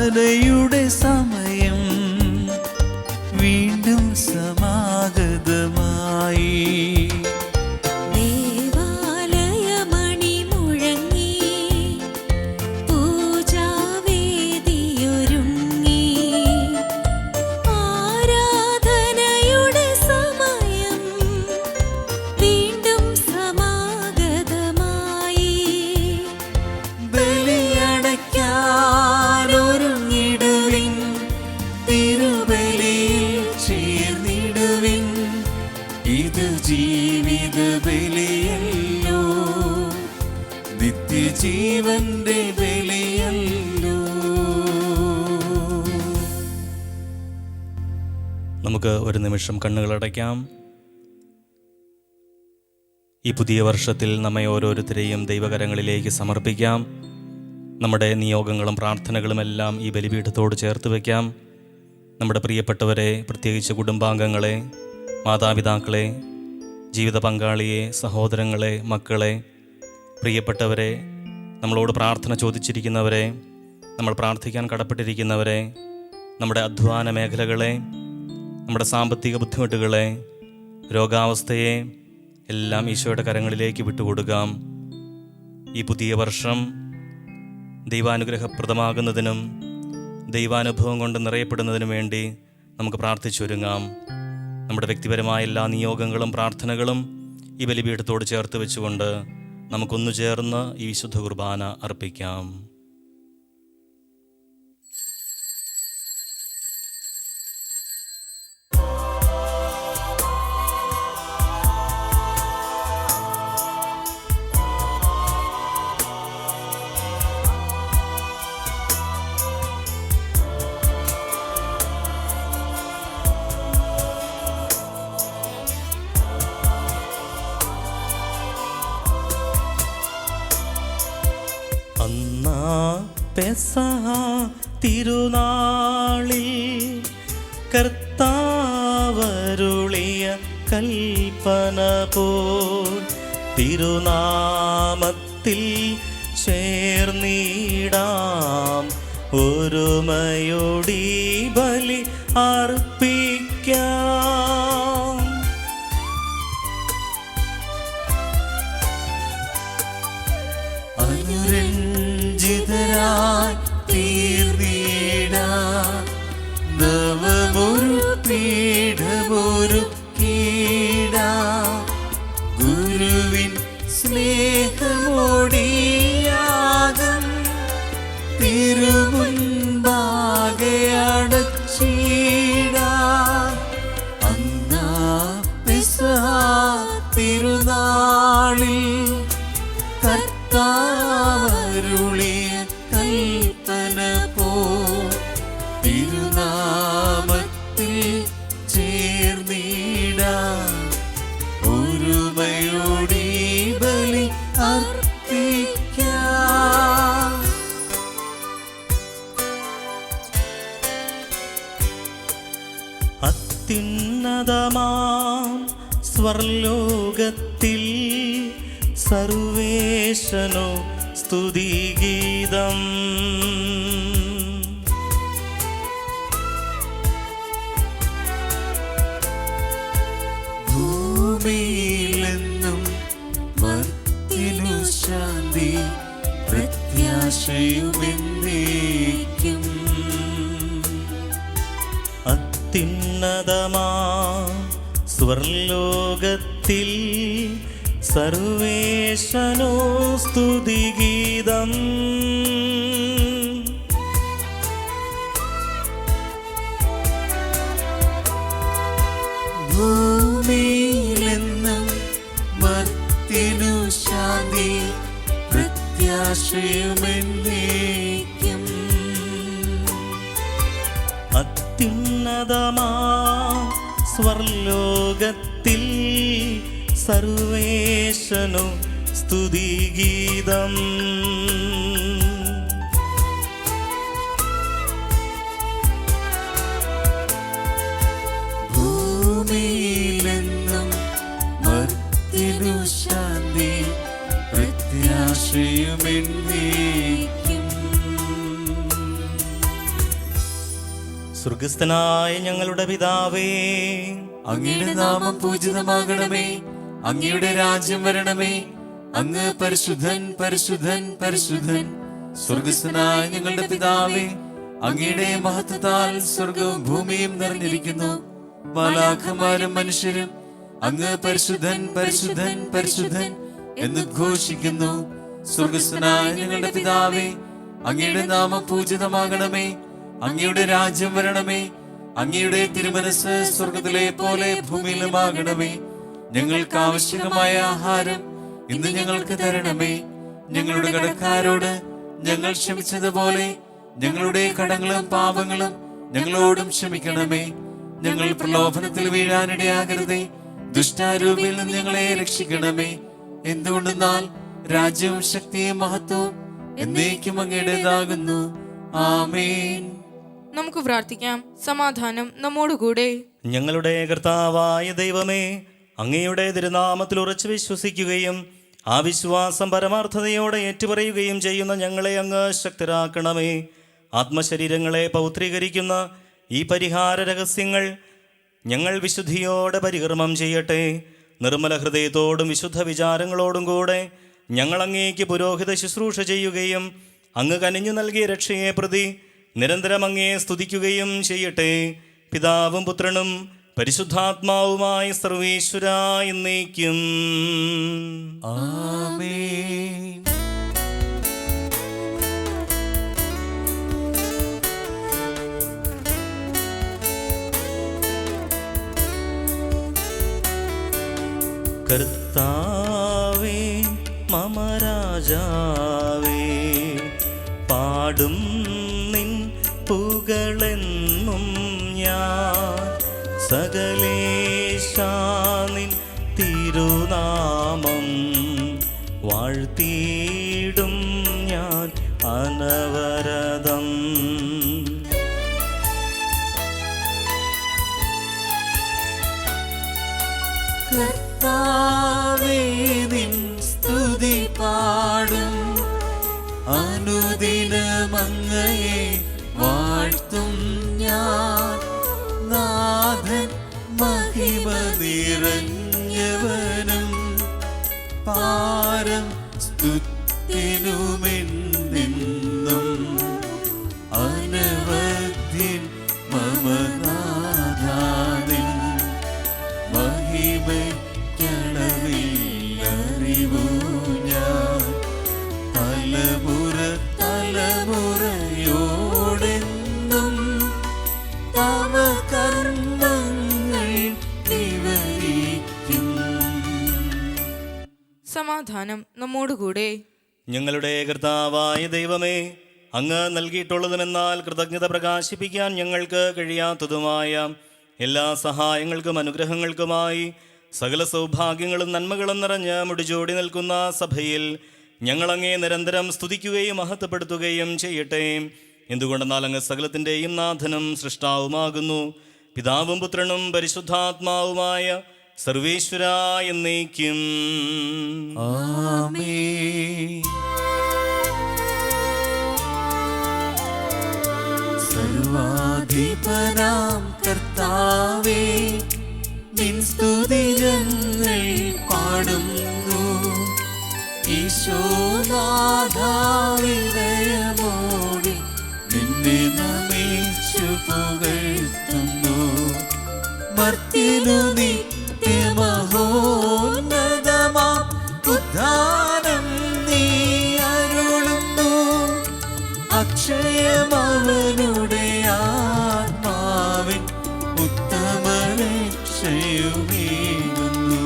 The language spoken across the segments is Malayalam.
ആരാധനയുടെ സമയം വീണ്ടും സമാഗതമായി. ജീവിത ബലിയല്ലോ, നിത്യജീവന്റെ ബലിയല്ലോ. നമുക്ക് ഒരു നിമിഷം കണ്ണുകളടയ്ക്കാം. ഈ പുതിയ വർഷത്തിൽ നമ്മെ ഓരോരുത്തരെയും ദൈവകരങ്ങളിലേക്ക് സമർപ്പിക്കാം. നമ്മുടെ നിയോഗങ്ങളും പ്രാർത്ഥനകളുമെല്ലാം ഈ ബലിപീഠത്തോട് ചേർത്ത് വയ്ക്കാം. നമ്മുടെ പ്രിയപ്പെട്ടവരെ, പ്രത്യേകിച്ച് കുടുംബാംഗങ്ങളെ, മാതാപിതാക്കളെ, ജീവിത പങ്കാളിയെ, സഹോദരങ്ങളെ, മക്കളെ, പ്രിയപ്പെട്ടവരെ, നമ്മളോട് പ്രാർത്ഥന ചോദിച്ചിരിക്കുന്നവരെ, നമ്മൾ പ്രാർത്ഥിക്കാൻ കടപ്പെട്ടിരിക്കുന്നവരെ, നമ്മുടെ അധ്വാന മേഖലകളെ, നമ്മുടെ സാമ്പത്തിക ബുദ്ധിമുട്ടുകളെ, രോഗാവസ്ഥയെ എല്ലാം ഈശോയുടെ കരങ്ങളിലേക്ക് വിട്ടുകൊടുക്കാം. ഈ പുതിയ വർഷം ദൈവാനുഗ്രഹപ്രദമാകുന്നതിനും ദൈവാനുഭവം കൊണ്ട് നിറയപ്പെടുന്നതിനും വേണ്ടി നമുക്ക് പ്രാർത്ഥിച്ചൊരുങ്ങാം. നമ്മുടെ വ്യക്തിപരമായ എല്ലാ നിയോഗങ്ങളും പ്രാർത്ഥനകളും ഈ ബലിപീഠത്തോട് ചേർത്ത് വെച്ചുകൊണ്ട് നമുക്കൊന്നു ചേർന്ന് ഈ വിശുദ്ധ കുർബാന അർപ്പിക്കാം. പെസഹ തിരുനാളിൽ കർത്താവരുളിയ കൽപ്പന പോൽ തിരുനാമത്തിൽ ചേർന്നിടാം, ഒരുമയോടി ബലി അർപ്പിക്കാം. അനുരഞ്ജിതരായി തീർന്നിടാം, നവമൊരു പീഠമൊരുക്കിടാം, ഗുരുവിൻ സ്നേഹമോടിയാകം തിരുമുൻപാകെ അടച്ചിടാം. അന്നാ പെസഹ തിരുനാളിൽ കർത്താവരുളിയ കൽപ്പന പോൽ തിരുനാമത്തിൽ ചേർന്നിടാം, ഒരുമയോടി ബലി അർപ്പിക്കാം. അത്യുന്നതമാം സ്വർലോകത്തിൽ സർവേശനോ സ്തുതിഗീതം. ഭൂമിയിലെന്നും മർത്യനു ശാന്തി, പ്രത്യാശയുമെന്നേക്കും. അത്യുന്നതമാ സ്വർലോകത്തിൽ സർവേശനോ സ്തുതിഗീതം. ഭൂമിയിലെന്നും മർത്യനു ശാന്തി, പ്രത്യാശയുമെന്നേക്കും. അത്യുന്നതമാ സ്വർലോകത്തിൽ സർവേശനോ സ്തുതിഗീതം. ഭൂമിയിലെന്നും മർത്യനു ശാന്തി, പ്രത്യാശയുമെന്നേക്കും. സ്വർഗസ്ഥനായ ഞങ്ങളുടെ പിതാവേ, അങ്ങയുടെ നാമം പൂജിതമാകണമേ. അങ്ങയുടെ രാജ്യം വരണമേ. അങ്ങ് പരിശുദ്ധൻ, പരിശുദ്ധൻ, പരിശുദ്ധൻ. സ്വർഗസ്ഥനായ ഞങ്ങളുടെ പിതാവേ, അങ്ങയുടെ മഹത്വത്താൽ സ്വർഗവും ഭൂമിയും നിറഞ്ഞിരിക്കുന്നു. മാലാഖമാരും മനുഷ്യരും അങ്ങ് പരിശുദ്ധൻ, പരിശുദ്ധൻ, പരിശുദ്ധൻ എന്ന് ഘോഷിക്കുന്നു. സ്വർഗസ്ഥനായ ഞങ്ങളുടെ പിതാവേ, അങ്ങയുടെ നാമം പൂജിതമാകണമേ. അങ്ങയുടെ രാജ്യം വരണമേ. അങ്ങയുടെ തിരുമനസ് സ്വർഗത്തിലെ പോലെ ഭൂമിയിലുമാകണമേ. ഞങ്ങൾക്ക് ആവശ്യമായ ആഹാരം ഇന്ന് ഞങ്ങൾക്ക് തരണമേ. ഞങ്ങളുടെ കടക്കാരോട് ഞങ്ങൾ ക്ഷമിച്ചതുപോലെ ഞങ്ങളുടെ കടങ്ങളും പാപങ്ങളും ഞങ്ങളോടും ക്ഷമിക്കണമേ. ഞങ്ങൾ പ്രലോഭനത്തിൽ വീഴാനിടയാകരുതേ. ദുഷ്ടാരൂപിയിൽ നിന്ന് ഞങ്ങളെ രക്ഷിക്കണമേ. എന്തുകൊണ്ടെന്നാൽ രാജ്യവും ശക്തിയും മഹത്വവും എന്നേക്കും അങ്ങയുടേതാകുന്നു. ആമേൻ. നമുക്ക് പ്രാർത്ഥിക്കാം. സമാധാനം നമ്മോടുകൂടെ. ഞങ്ങളുടെ കർത്താവായ ദൈവമേ, അങ്ങയുടെ തിരുനാമത്തിൽ ഉറച്ചു വിശ്വസിക്കുകയും ആ വിശ്വാസം പരമാർത്ഥതയോടെ ഏറ്റുപറയുകയും ചെയ്യുന്ന ഞങ്ങളെ അങ്ങ് ശക്തരാക്കണമേ. ആത്മശരീരങ്ങളെ പൗത്രീകരിക്കുന്ന ഈ പരിഹാര രഹസ്യങ്ങൾ ഞങ്ങൾ വിശുദ്ധിയോടെ പരികർമ്മം ചെയ്യട്ടെ. നിർമ്മല ഹൃദയത്തോടും വിശുദ്ധ വിചാരങ്ങളോടും കൂടെ ഞങ്ങൾ അങ്ങേക്ക് പുരോഹിത ശുശ്രൂഷ ചെയ്യുകയും അങ്ങ് കനിഞ്ഞു നൽകിയ രക്ഷയെ പ്രതി നിരന്തരം അങ്ങയെ സ്തുതിക്കുകയും ചെയ്യട്ടെ. പിതാവും പുത്രനും പരിശുദ്ധാത്മാവുമായ സർവീശ്വരാ എന്നേക്കും. ആമേൻ. കർത്താവേ മമ രാജാവേ, പാടും നിൻ പുകളെന്നും ഞാൻ. സകലേശാ നിൻ തിരുനാമം വാഴ്ത്തിയിടും ഞാൻ അനവരതം. കർത്താവേ നിൻ സ്തുതി പാടും. അനുദിനമങ്ങയെ വാഴ്ത്തും ഞാൻ. നാഥൻ മഹിമ നിറഞ്ഞവനും പാരം സ്തുതിനുമെന്നെന്നും അനവധ്യൻ മമ നാഥാനിൻ മഹിമയ്ക്കളവില്ലറിവു ഞാൻ. തലമുറ തലമുറയോടെന്നും തവ കർമ്മങ്ങൾ വിവരിക്കും. സമാധാനം നമ്മോടുകൂടെ. ഞങ്ങളുടെ കർത്താവായ ദൈവമേ, അങ്ങ് നൽകിയിട്ടുള്ളതുമെന്നാൽ കൃതജ്ഞത പ്രകാശിപ്പിക്കാൻ ഞങ്ങൾക്ക് കഴിയാത്തതുമായ എല്ലാ സഹായങ്ങൾക്കും അനുഗ്രഹങ്ങൾക്കുമായി സകല സൗഭാഗ്യങ്ങളും നന്മകളും നിറഞ്ഞ് മുടിചൂടി നിൽക്കുന്ന സഭയിൽ ഞങ്ങളങ്ങേ നിരന്തരം സ്തുതിക്കുകയും മഹത്വപ്പെടുത്തുകയും ചെയ്യട്ടെ. എന്തുകൊണ്ടെന്നാൽ അങ്ങ് സകലത്തിൻ്റെയും നാഥനും സൃഷ്ടാവുമാകുന്നു. പിതാവും പുത്രനും പരിശുദ്ധാത്മാവുമായ സർവേശ്വരാ എന്നേക്കും. ആമേൻ. സർവാധിപനാം കർത്താവേ, നിൻ സ്തുതി ഞങ്ങൾ പാടുന്നു. ഈശോനാഥാവിനയമോടെ നിന്നെ നമിച്ചു പുകഴ്ത്തുന്നു. മർത്യനു നിത്യമഹോന്നതമാം ഉദ്ധാനം നീ അരുളുന്നു. അക്ഷയമവനുടെ ആത്മാവിൻ ഉത്തമ രക്ഷയുമേകുന്നു.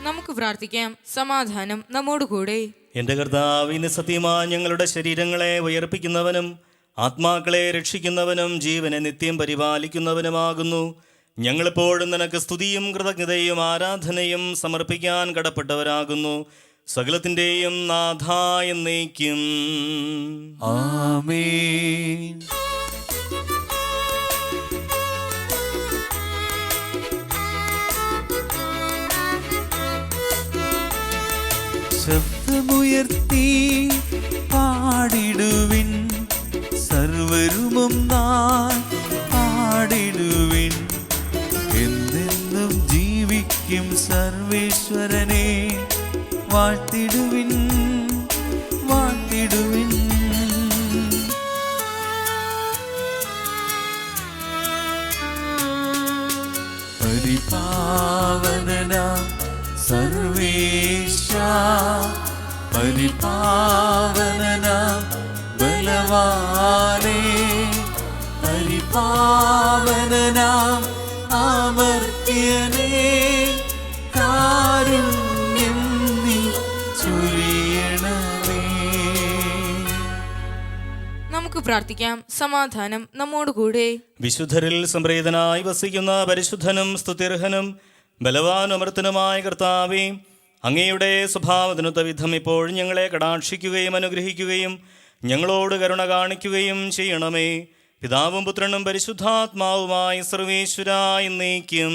നമുക്ക് പ്രാർത്ഥിക്കാം. സമാധാനം നമ്മോടുകൂടെ. എൻ്റെ കർത്താവിന് സത്യമായി ഞങ്ങളുടെ ശരീരങ്ങളെ ഉയർപ്പിക്കുന്നവനും ആത്മാക്കളെ രക്ഷിക്കുന്നവനും ജീവനെ നിത്യം പരിപാലിക്കുന്നവനുമാകുന്നു. ഞങ്ങളെപ്പോഴും നിനക്ക് സ്തുതിയും കൃതജ്ഞതയും ആരാധനയും സമർപ്പിക്കാൻ കടപ്പെട്ടവരാകുന്നു. സകലത്തിൻ്റെയും നാഥ എന്നേക്കും. ആമേൻ. ശബ്ദമുയർത്തി പാടിടുവിൻ സർവരും പരിപാവനനാം ബലവാനേ, പരിപാവനനാം അമർത്യനേ, കാരുണ്യം നീ ചൊരിയണമേ. നമുക്ക് പ്രാർത്ഥിക്കാം. സമാധാനം നമ്മോടുകൂടെ. വിശുദ്ധരിൽ സംപ്രീതനായി വസിക്കുന്ന പരിശുദ്ധനും സ്തുത്യർഹനും ബലവാനും അമർത്തനുമായ കർത്താവേ, അങ്ങയുടെ സ്വഭാവത്തിനൊത്ത വിധം ഇപ്പോൾ ഞങ്ങളെ കടാക്ഷിക്കുകയും അനുഗ്രഹിക്കുകയും ഞങ്ങളോട് കരുണ കാണിക്കുകയും ചെയ്യണമേ. പിതാവും പുത്രനും പരിശുദ്ധാത്മാവുമായി സർവേശ്വരായി എന്നേക്കും.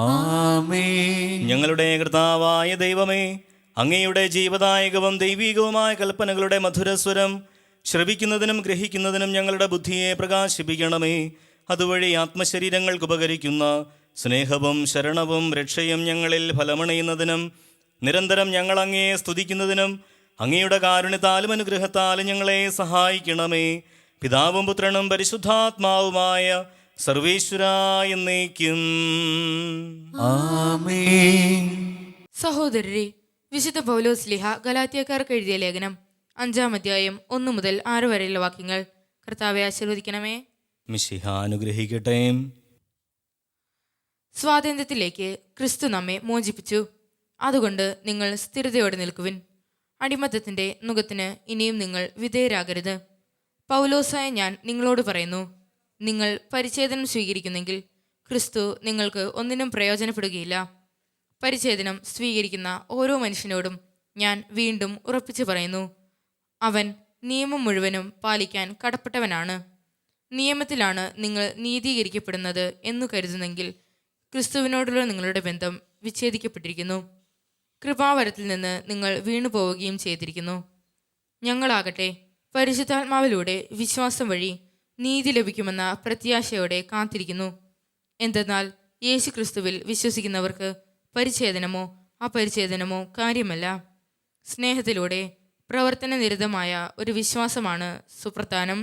ആമേൻ. ഞങ്ങളുടെ കർത്താവായ ദൈവമേ, അങ്ങയുടെ ജീവദായകവും ദൈവികവുമായ കൽപ്പനകളുടെ മധുരസ്വരം ശ്രവിക്കുന്നതിനും ഗ്രഹിക്കുന്നതിനും ഞങ്ങളുടെ ബുദ്ധിയെ പ്രകാശിപ്പിക്കണമേ. അതുവഴി ആത്മശരീരങ്ങൾക്ക് ഉപകരിക്കുന്ന സ്നേഹവും ശരണവും രക്ഷയും ഞങ്ങളിൽ ഫലമണയുന്നതിനും നിരന്തരം ഞങ്ങൾ അങ്ങയെ സ്തുതിക്കുന്നതിനും അങ്ങയുടെ കാരുണ്യത്താലും അനുഗ്രഹത്താലും ഞങ്ങളെ സഹായിക്കണമേ. പിതാവും പുത്രനും പരിശുദ്ധാത്മാവുമായ സർവേശ്വരായ എന്നേക്കും. ആമേൻ. സഹോദരരെ, വിശുദ്ധ പൗലോസ്ലീഹ ഗലാത്യക്കാർക്ക് എഴുതിയ ലേഖനം 5-ാം അധ്യായം 1 മുതൽ 6 വരെയുള്ള വാക്യങ്ങൾ. കർത്താവെ ആശീർവദിക്കണമേ. മിശിഹ അനുഗ്രഹിക്കട്ടെ. സ്വാതന്ത്ര്യത്തിലേക്ക് ക്രിസ്തു നമ്മെ മോചിപ്പിച്ചു. അതുകൊണ്ട് നിങ്ങൾ സ്ഥിരതയോടെ നിൽക്കുവിൻ. അടിമത്തത്തിൻ്റെ നുകത്തിന് ഇനിയും നിങ്ങൾ വിധേയരാകരുത്. പൗലോസായ ഞാൻ നിങ്ങളോട് പറയുന്നു, നിങ്ങൾ പരിച്ഛേദനം സ്വീകരിക്കുന്നെങ്കിൽ ക്രിസ്തു നിങ്ങൾക്ക് ഒന്നിനും പ്രയോജനപ്പെടുകയില്ല. പരിച്ഛേദനം സ്വീകരിക്കുന്ന ഓരോ മനുഷ്യനോടും ഞാൻ വീണ്ടും ഉറപ്പിച്ചു പറയുന്നു, അവൻ നിയമം മുഴുവനും പാലിക്കാൻ കടപ്പെട്ടവനാണ്. നിയമത്തിലാണ് നിങ്ങൾ നീതീകരിക്കപ്പെടുന്നത് എന്നു കരുതുന്നെങ്കിൽ ക്രിസ്തുവിനോടുള്ള നിങ്ങളുടെ ബന്ധം വിച്ഛേദിക്കപ്പെട്ടിരിക്കുന്നു. കൃപാവരത്തിൽ നിന്ന് നിങ്ങൾ വീണുപോവുകയും ചെയ്തിരിക്കുന്നു. ഞങ്ങളാകട്ടെ പരിശുദ്ധാത്മാവിലൂടെ വിശ്വാസം വഴി നീതി ലഭിക്കുമെന്ന പ്രത്യാശയോടെ കാത്തിരിക്കുന്നു. എന്തെന്നാൽ യേശു ക്രിസ്തുവിൽ വിശ്വസിക്കുന്നവർക്ക് പരിച്ഛേദനമോ അപരിച്ഛേദനമോ കാര്യമല്ല. സ്നേഹത്തിലൂടെ പ്രവർത്തനനിരതമായ ഒരു വിശ്വാസമാണ് സുപ്രധാനം.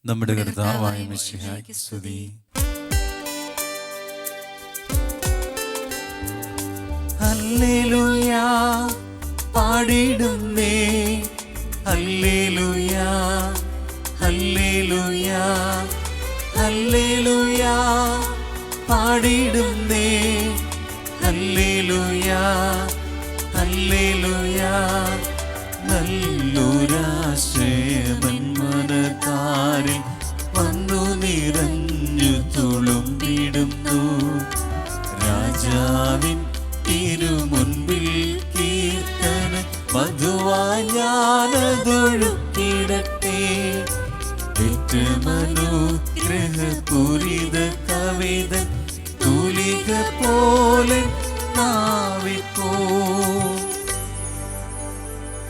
നമ്മുടെ കർത്താവായ മിശിഹായ്ക്ക് സ്തുതി. ഹല്ലേലൂയ പാടിടുന്നേ, ഹല്ലേലൂയ ഹല്ലേലൂയ ഹല്ലേലൂയ പാടിടുന്നേ, ഹല്ലേലൂയ ഹല്ലേലൂയ. നല്ലൊരാശ്രയമൻ മനതാരിൽ വന്നു നിറഞ്ഞു തുളുമ്പിടുന്നു. രാജാവിൻ തിരുമുൻപിൽ കീർത്തന മധുവായി ഞാനതൊഴുക്കിടട്ടെ. ഏറ്റമനുഗ്രഹപൂരിത കവിത തൂലിക പോലെ നാവിപ്പോ.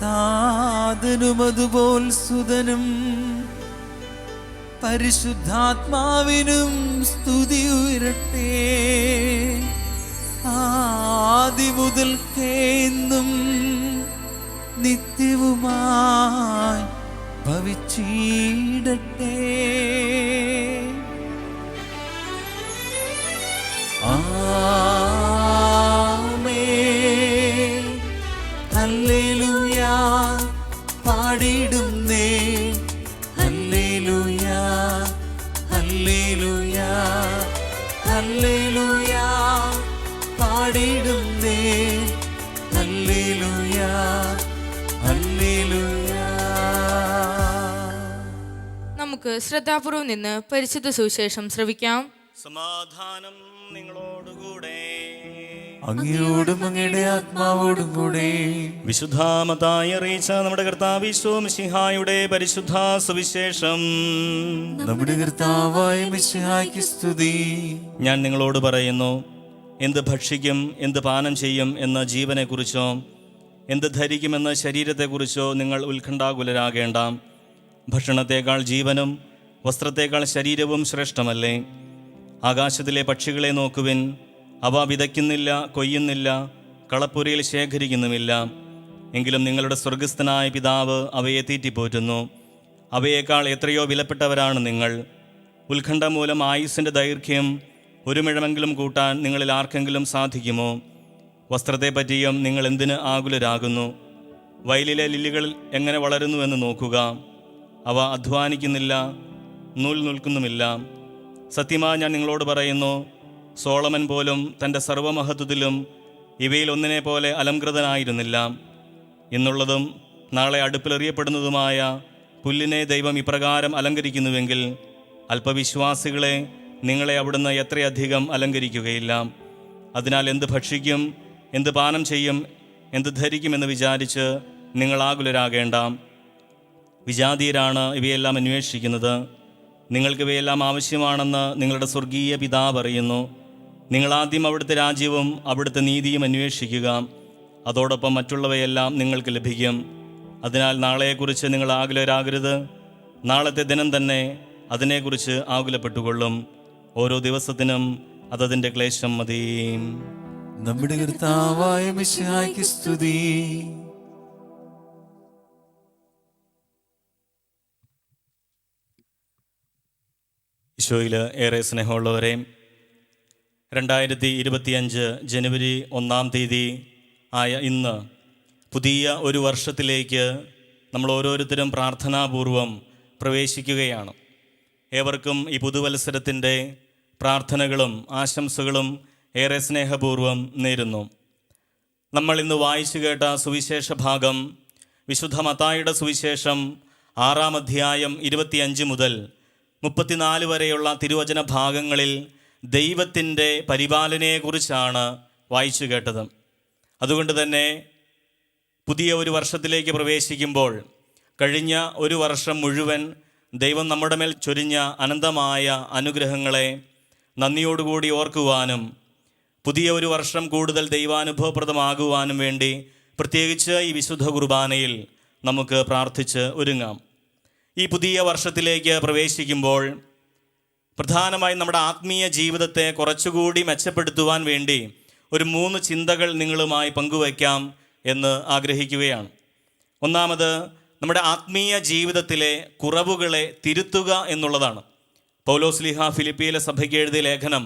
താതനും അതുപോൽ സുതനും പരിശുദ്ധാത്മാവിനും സ്തുതി ഉയരട്ടെ. ആദിമുതൽക്കേന്നും നിത്യവുമായി ഭവിച്ചിടട്ടെ. ആമേൻ. ഹല്ലേലൂയ പാടിടുന്നേ, ഹല്ലേലൂയ ഹല്ലേലൂയ ഹല്ലേലൂയ പാടിടുന്നേ, ഹല്ലേലൂയ ഹല്ലേലൂയ. നമുക്ക് ശ്രദ്ധാപൂർവം നിന്ന് പരിശുദ്ധ സുവിശേഷം ശ്രവിക്കാം. സമാധാനം നിങ്ങളോടുകൂടെ. അങ്ങയോടും അങ്ങയുടെ ആത്മാവോടും കൂടെ. വിശുദ്ധ മത്തായി അറിയിച്ച നമ്മുടെ കർത്താവ് ഈശോ മിശിഹായുടെ പരിശുദ്ധ സുവിശേഷം. നമ്മുടെ കർത്താവായ മിശിഹായ്ക്ക് സ്തുതി. ഞാൻ നിങ്ങളോട് പറയുന്നു, എന്ത് ഭക്ഷിക്കും എന്ത് പാനം ചെയ്യും എന്ന ജീവനെക്കുറിച്ചോ എന്ത് ധരിക്കുമെന്ന ശരീരത്തെക്കുറിച്ചോ നിങ്ങൾ ഉത്കണ്ഠാകുലരാകേണ്ട. ഭക്ഷണത്തേക്കാൾ ജീവനും വസ്ത്രത്തേക്കാൾ ശരീരവും ശ്രേഷ്ഠമല്ലേ? ആകാശത്തിലെ പക്ഷികളെ നോക്കുവിൻ, അവ വിതയ്ക്കുന്നില്ല, കൊയ്യുന്നില്ല, കളപ്പുരയിൽ ശേഖരിക്കുന്നുമില്ല. എങ്കിലും നിങ്ങളുടെ സ്വർഗസ്ഥനായ പിതാവ് അവയെ തീറ്റിപ്പോറ്റുന്നു. അവയേക്കാൾ എത്രയോ വിലപ്പെട്ടവരാണ് നിങ്ങൾ. ഉത്കണ്ഠ മൂലം ആയുസ്സിൻ്റെ ദൈർഘ്യം ഒരു മിഴമെങ്കിലും കൂട്ടാൻ നിങ്ങളിൽ ആർക്കെങ്കിലും സാധിക്കുമോ? വസ്ത്രത്തെപ്പറ്റിയും നിങ്ങൾ എന്തിന് ആകുലരാകുന്നു? വയലിലെ ലില്ലികൾ എങ്ങനെ വളരുന്നുവെന്ന് നോക്കുക. അവ അധ്വാനിക്കുന്നില്ല, നൂൽ നിൽക്കുന്നുമില്ല. സത്യമായി ഞാൻ നിങ്ങളോട് പറയുന്നു, സോളമൻ പോലും തൻ്റെ സർവ്വമഹത്വത്തിലും ഇവയിൽ ഒന്നിനെ പോലെ അലംകൃതനായിരുന്നില്ല. എന്നുള്ളതും നാളെ അടുപ്പിലെറിയപ്പെടുന്നതുമായ പുല്ലിനെ ദൈവം ഇപ്രകാരം അലങ്കരിക്കുന്നുവെങ്കിൽ അല്പവിശ്വാസികളെ നിങ്ങളെ അവിടുന്ന് എത്രയധികം അലങ്കരിക്കുകയില്ല. അതിനാൽ എന്ത് ഭക്ഷിക്കും, എന്ത് പാനം ചെയ്യും, എന്ത് ധരിക്കുമെന്ന് വിചാരിച്ച് നിങ്ങൾ ആകുലരാകേണ്ട. വിജാതീയരാണ് ഇവയെല്ലാം അന്വേഷിക്കുന്നത്. നിങ്ങൾക്ക് ഇവയെല്ലാം ആവശ്യമാണെന്ന് നിങ്ങളുടെ സ്വർഗീയ പിതാവ് അറിയുന്നു. നിങ്ങൾ ആദ്യം അവിടുത്തെ രാജ്യവും അവിടുത്തെ നീതിയും അന്വേഷിക്കുക, അതോടൊപ്പം മറ്റുള്ളവയെല്ലാം നിങ്ങൾക്ക് ലഭിക്കും. അതിനാൽ നാളെയെക്കുറിച്ച് നിങ്ങൾ ആകുലരാകരുത്. നാളത്തെ ദിനം തന്നെ അതിനെക്കുറിച്ച് ആകുലപ്പെട്ടുകൊള്ളും. ഓരോ ദിവസത്തിനും അതതിൻ്റെ ക്ലേശം മതി. നമ്മുടെ കർത്താവായ മിശിഹായ്ക്ക് സ്തുതി. ഈശോയിൽ ഏറെ സ്നേഹമുള്ളവരെ, 2025 ജനുവരി 1 തീയതി ആയ ഇന്ന് പുതിയ ഒരു വർഷത്തിലേക്ക് നമ്മൾ ഓരോരുത്തരും പ്രാർത്ഥനാപൂർവം പ്രവേശിക്കുകയാണ്. ഏവർക്കും ഈ പുതുവത്സരത്തിൻ്റെ പ്രാർത്ഥനകളും ആശംസകളും ഏറെ സ്നേഹപൂർവം നേരുന്നു. നമ്മൾ ഇന്ന് വായിച്ചു കേട്ട സുവിശേഷ ഭാഗം വിശുദ്ധ മത്തായിയുടെ സുവിശേഷം 6 അധ്യായം 25 മുതൽ 34 വരെയുള്ള തിരുവചന ഭാഗങ്ങളിൽ ദൈവത്തിൻ്റെ പരിപാലനയെക്കുറിച്ചാണ് വായിച്ചു കേട്ടത്. അതുകൊണ്ട് തന്നെ പുതിയ ഒരു വർഷത്തിലേക്ക് പ്രവേശിക്കുമ്പോൾ കഴിഞ്ഞ ഒരു വർഷം മുഴുവൻ ദൈവം നമ്മുടെ മേൽ ചൊരിഞ്ഞ അനന്തമായ അനുഗ്രഹങ്ങളെ നന്ദിയോടുകൂടി ഓർക്കുവാനും പുതിയ ഒരു വർഷം കൂടുതൽ ദൈവാനുഭവപ്രദമാകുവാനും വേണ്ടി പ്രത്യേകിച്ച് ഈ വിശുദ്ധ കുർബാനയിൽ നമുക്ക് പ്രാർത്ഥിച്ച് ഒരുങ്ങാം. ഈ പുതിയ വർഷത്തിലേക്ക് പ്രവേശിക്കുമ്പോൾ പ്രധാനമായും നമ്മുടെ ആത്മീയ ജീവിതത്തെ കുറച്ചുകൂടി മെച്ചപ്പെടുത്തുവാൻ വേണ്ടി ഒരു 3 ചിന്തകൾ നിങ്ങളുമായി പങ്കുവയ്ക്കാം എന്ന് ആഗ്രഹിക്കുകയാണ്. ഒന്നാമത്, നമ്മുടെ ആത്മീയ ജീവിതത്തിലെ കുറവുകളെ തിരുത്തുക എന്നുള്ളതാണ്. പൗലോസ്ലീഹ ഫിലിപ്പിയിലെ സഭയ്ക്ക് എഴുതിയ ലേഖനം